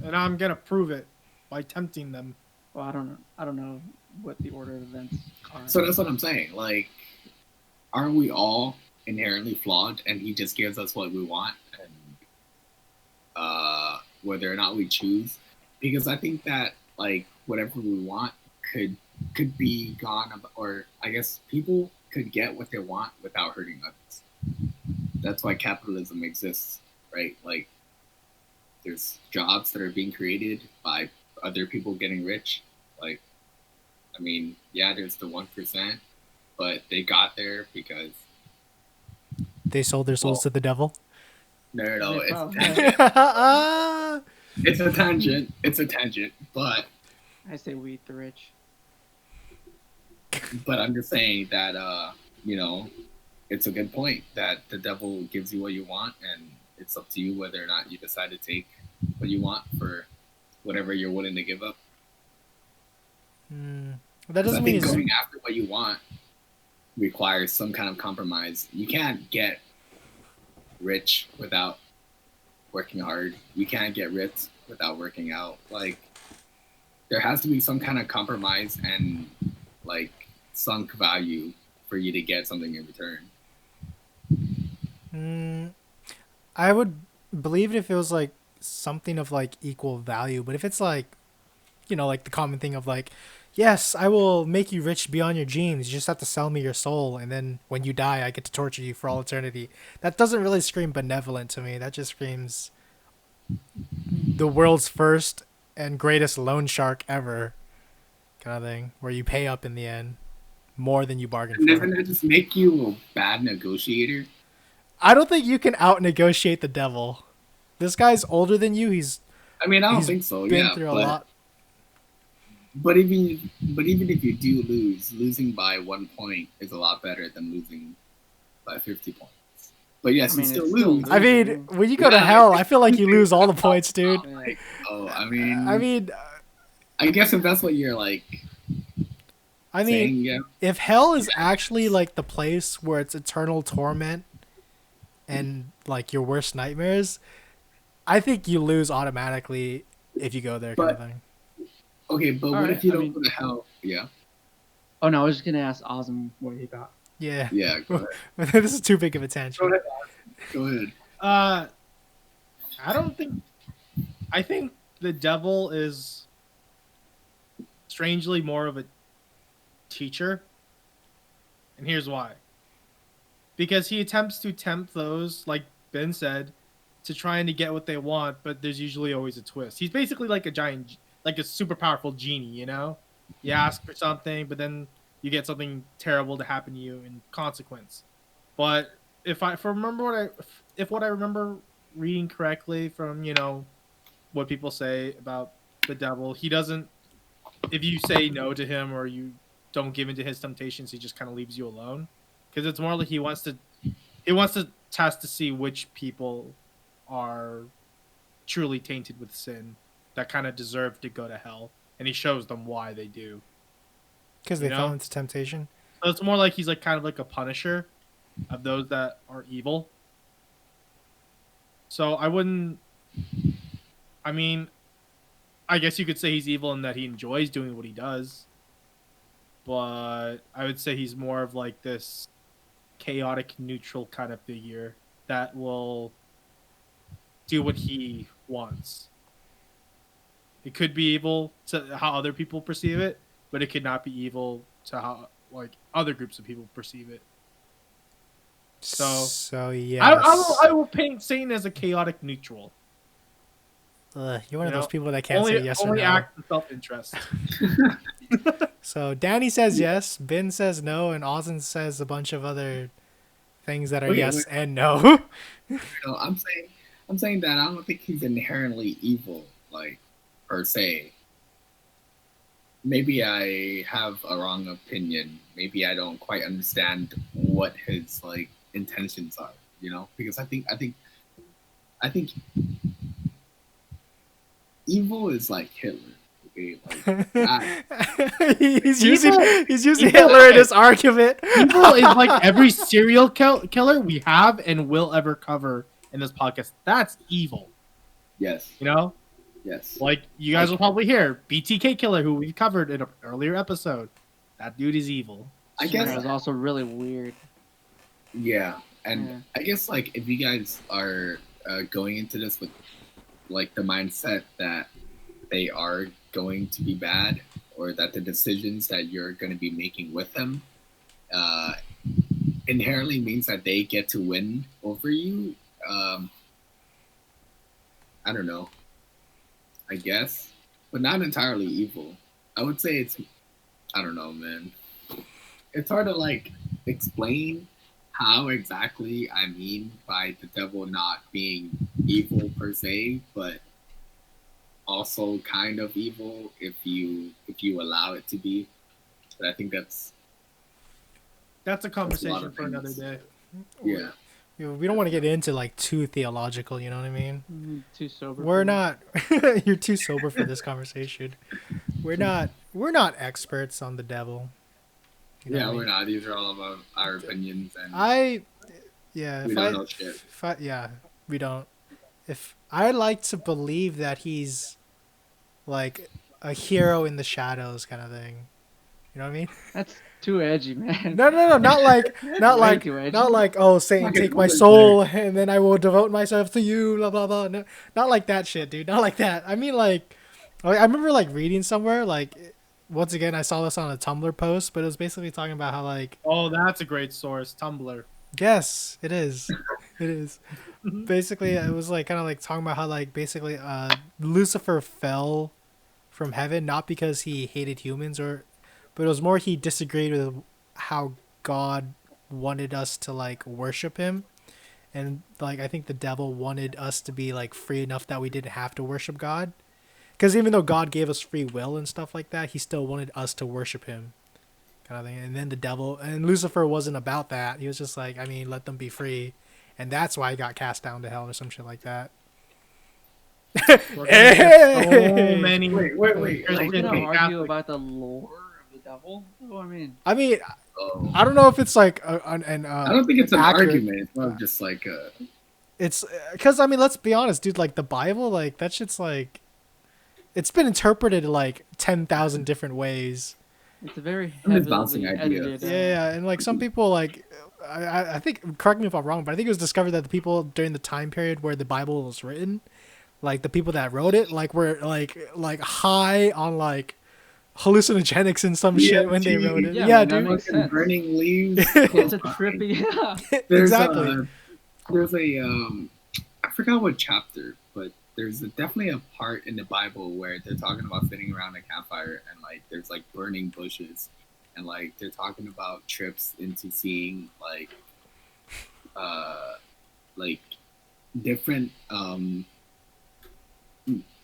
And I'm gonna prove it by tempting them. Well, I don't know. I don't know what the order of events are. So that's what I'm saying. Like, aren't we all inherently flawed? And he just gives us what we want, and whether or not we choose. Because I think that like whatever we want could be gone, or I guess people could get what they want without hurting others. That's why capitalism exists, right? Like, there's jobs that are being created by other people getting rich. Like, I mean, yeah, there's the 1%, but they got there because They sold their souls to the devil. no, Yeah, it's a probably. tangent. Ah! It's a tangent. It's a tangent. But I say we eat the rich. I'm just saying that it's a good point that the devil gives you what you want, and it's up to you whether or not you decide to take what you want for whatever you're willing to give up. That 'Cause I doesn't mean think he's... going after what you want requires some kind of compromise. You can't get rich without working hard. You can't get rich without working out. Like, there has to be some kind of compromise and like sunk value for you to get something in return. I would believe it if it was like something of like equal value, but if it's like, like the common thing of like, yes, I will make you rich beyond your dreams. You just have to sell me your soul, and then when you die, I get to torture you for all eternity. That doesn't really scream benevolent to me. That just screams the world's first and greatest loan shark ever kind of thing, where you pay up in the end more than you bargained And for. doesn't that just make you a bad negotiator? I don't think you can out negotiate the devil. This guy's older than you. He's I mean, I don't He's think so. been Yeah, through a lot. but even if you do lose, losing by 1 point is a lot better than losing by 50 points. But yes, I mean, you still it's still lose. I mean, when you go to Yeah. hell, I feel like you lose all the points, dude. Yeah. Oh, I mean, I guess if that's what you're like saying, yeah. if hell is actually like the place where it's eternal torment and like your worst nightmares, I think you lose automatically if you go there, kind of thing. Okay, but what Alright, if you I don't mean- go to hell? Yeah, Oh no, I was just gonna ask Ozm what he thought. Yeah, yeah. Go ahead. this is too big of a tangent. Go ahead. I I don't think. I think the devil is strangely more of a teacher, and here's why. Because he attempts to tempt those, like Ben said, to trying to get what they want, but there's usually always a twist. He's basically like a giant, like a super powerful genie, you know? You ask for something, but then you get something terrible to happen to you in consequence. But if what I remember reading correctly from, what people say about the devil, he doesn't, if you say no to him or you don't give in to his temptations, he just kind of leaves you alone. Because it's more like he wants to test to see which people are truly tainted with sin that kind of deserve to go to hell, and he shows them why they do. Because they fell into temptation. So it's more like he's like kind of like a punisher of those that are evil. So I guess you could say he's evil in that he enjoys doing what he does, but I would say he's more of like this chaotic neutral kind of figure that will do what he wants. It could be evil to how other people perceive it, but it could not be evil to how like other groups of people perceive it. So yes. I will paint Satan as a chaotic neutral. You're one of those people that can't say yes or no. Only act in self-interest. So Danny says yes, Ben says no, and Austin says a bunch of other things that are yes and no. No, I'm saying that I don't think he's inherently evil, like per se. Maybe I have a wrong opinion. Maybe I don't quite understand what his like intentions are. Because I think evil is like Hitler. Okay, like, he's using Hitler in his argument. Evil is like every serial killer we have and will ever cover in this podcast. That's evil. Yes. Yes. Like you guys will probably hear BTK killer, who we covered in an earlier episode. That dude is evil. I guess that was also really weird. Yeah, and I guess like if you guys are going into this with like the mindset that they are going to be bad, or that the decisions that you're going to be making with them inherently means that they get to win over you. I don't know. I guess, but not entirely evil. I would say I don't know, man. It's hard to like explain how exactly I mean by the devil not being evil per se, but also kind of evil if you allow it to be. But I think that's a conversation for another day. Yeah. We don't want to get into like too theological, you know what I mean? Too sober. We're not. You're too sober for this conversation. We're not experts on the devil. We're not. These are all about our opinions, and we don't know shit. We don't. If I like to believe that he's like a hero in the shadows kind of thing, you know what I mean? That's too edgy, man. No, not like oh Satan, take my soul and then I will devote myself to you, blah blah blah. No, not like that shit, dude. Not like that. I mean, like I remember like reading somewhere, like once again I saw this on a Tumblr post, but it was basically talking about how like, oh, that's a great source, Tumblr. Yes, it is. It is. Basically, it was like kind of like talking about how like basically Lucifer fell from heaven not because he hated humans but it was more he disagreed with how God wanted us to like worship him, and like I think the devil wanted us to be like free enough that we didn't have to worship God, because even though God gave us free will and stuff like that, he still wanted us to worship him, kind of thing. And then the devil and Lucifer wasn't about that. He was just like, I mean, let them be free, and that's why he got cast down to hell or some shit like that. So many. Wait. We're gonna argue about the lore of the devil. What do I mean? I don't know if it's like I don't think it's an argument. It's more just like it's because I mean, let's be honest, dude. Like the Bible, like that shit's like, it's been interpreted like 10,000 different ways, It's a very I'm just bouncing heavily ideas. edited. Yeah, and like some people like I think, correct me if I'm wrong, but I think it was discovered that the people during the time period where the Bible was written, like the people that wrote it, like were like high on like hallucinogenics and some shit when they wrote it. Yeah, Yeah, man, that dude. makes Fucking sense. burning leaves. It's a trippy. Yeah. There's Exactly. there's a I forgot what chapter, but there's definitely a part in the Bible where they're talking about sitting around a campfire and like there's like burning bushes, and like they're talking about trips into seeing like different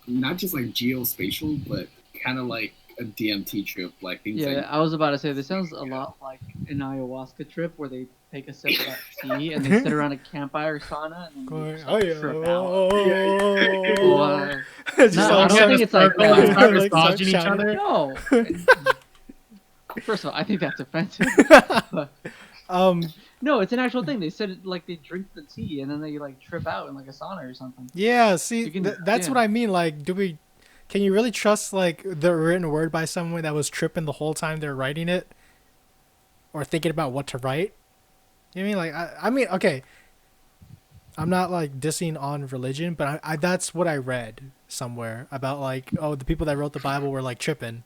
not just like geospatial, but kind of like a DMT trip, like things Yeah, like I was about to say this sounds a lot like an ayahuasca trip where they take a sip of that tea and they sit around a campfire sauna and then Going, just, oh like, yeah. trip out. Oh, Well, just no, all I don't think it's like circle and that. start Like, start massaging each shouting. other. No. First of all, I think that's offensive. But no, it's an actual thing. They said like they drink the tea and then they like trip out in like a sauna or something. yeah. See, You can- that's yeah. what I mean. Like, can you really trust like the written word by someone that was tripping the whole time they're writing it, or thinking about what to write? You know what I mean? Like, I mean, okay. I'm not like dissing on religion, but I that's what I read somewhere about like, oh, the people that wrote the Bible were like tripping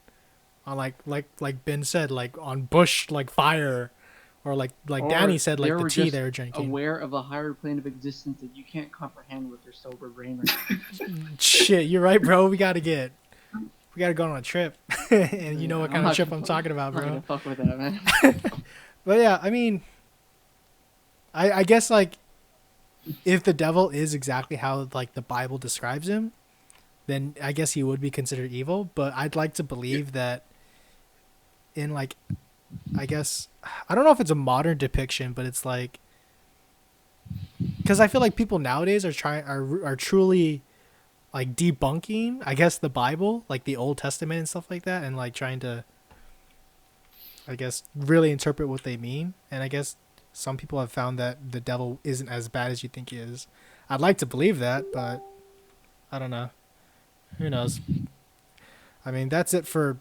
on like Ben said, like on bush like fire, or like Or Danny said, like the were tea just they were drinking. aware of a higher plane of existence that you can't comprehend with your sober brain. Right now. Shit, you're right, bro. We gotta go on a trip, and you know what I'm kind of not trip gonna I'm fuck- talking about, I'm not bro. gonna fuck with that, man. But yeah, I mean, I guess like if the devil is exactly how like the Bible describes him, then I guess he would be considered evil. But I'd like to believe that in like, I guess I don't know if it's a modern depiction, but it's like, because I feel like people nowadays are truly like debunking, I guess, the Bible, like the Old Testament and stuff like that, and like trying to, I guess, really interpret what they mean. And I guess some people have found that the devil isn't as bad as you think he is. I'd like to believe that, but I don't know. Who knows? I mean, that's it for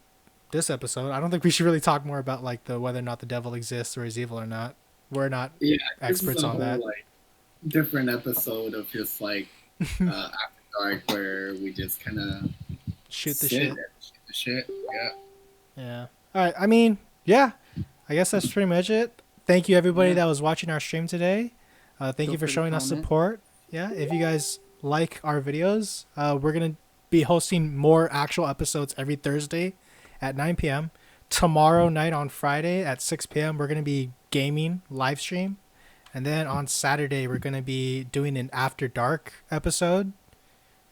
this episode. I don't think we should really talk more about like the whether or not the devil exists or is evil or not. We're not yeah, experts this is a on whole, that. like different episode of just like after dark where we just kind of Shoot the shit. Shoot the shit. Yeah. Yeah. All right. I mean, yeah. I guess that's pretty much it. Thank you, everybody Yeah. that was watching our stream today. Thank Feel you for free to showing us comment. support. Yeah. If you guys like our videos, we're going to be hosting more actual episodes every Thursday at 9 p.m. Tomorrow night on Friday at 6 p.m., we're going to be gaming live stream. And then on Saturday, we're going to be doing an After Dark episode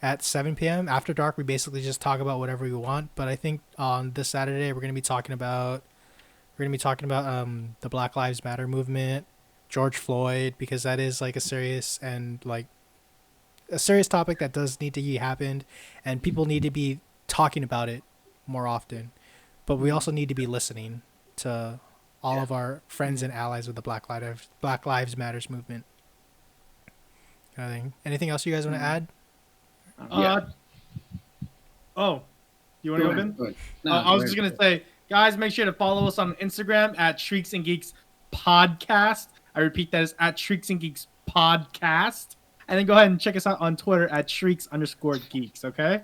at 7 p.m. After Dark, we basically just talk about whatever we want. But I think on this Saturday, we're going to be talking about the Black Lives Matter movement, George Floyd, because that is like a serious topic that does need to be happened, and people need to be talking about it more often. But we also need to be listening to all of our friends and allies with the Black Lives Matters movement. Kind of thing. Anything else you guys want to add? Yeah. Oh, you want to go, Ben? Go ahead. No, I was go just ahead. gonna say, guys, make sure to follow us on Instagram at Shrieks and Geeks Podcast. I repeat, that is at Shrieks and Geeks Podcast. And then go ahead and check us out on Twitter at Shrieks_Geeks. Okay.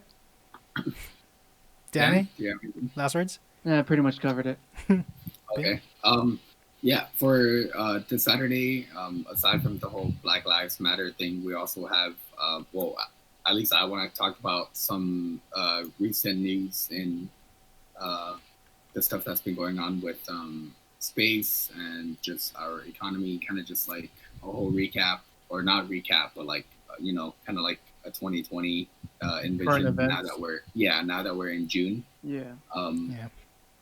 Danny, Yeah. last words? Yeah, I pretty much covered it. Okay. Yeah, for this Saturday, aside from the whole Black Lives Matter thing, we also have well, at least I want to talk about some recent news in the stuff that's been going on with space and just our economy, kind of just like a whole recap, or not recap, but like kind of like a 2020 envision. Now that we're in June. Yeah. Yeah.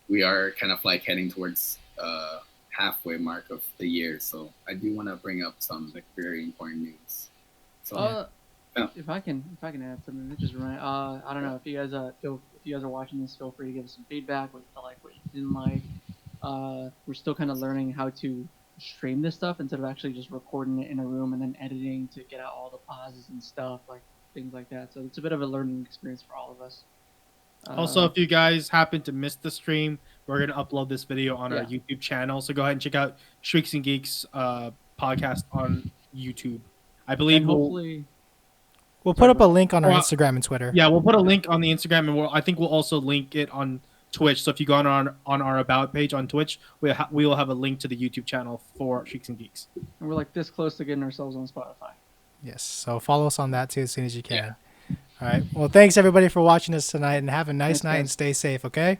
We are kind of like heading towards halfway mark of the year, so I do want to bring up some like very important news. So yeah. If I can add something, that just right. I don't know if you guys if you guys are watching this, feel free to give us some feedback. What you like, what you didn't like. We're still kind of learning how to stream this stuff instead of actually just recording it in a room and then editing to get out all the pauses and stuff, like things like that. So it's a bit of a learning experience for all of us. Also, if you guys happen to miss the stream, we're gonna upload this video on our YouTube channel. So go ahead and check out Shrieks and Geeks podcast on YouTube. I believe and hopefully We'll put up a link on our Well, Instagram and Twitter. yeah, we'll put a link on the Instagram, and I think we'll also link it on Twitch. So if you go on our about page on Twitch, we will have a link to the YouTube channel for Shrieks and Geeks. and we're like this close to getting ourselves on Spotify. Yes. So follow us on that too as soon as you can. All right. Well, thanks everybody for watching us tonight, and have a nice night and stay safe. Okay.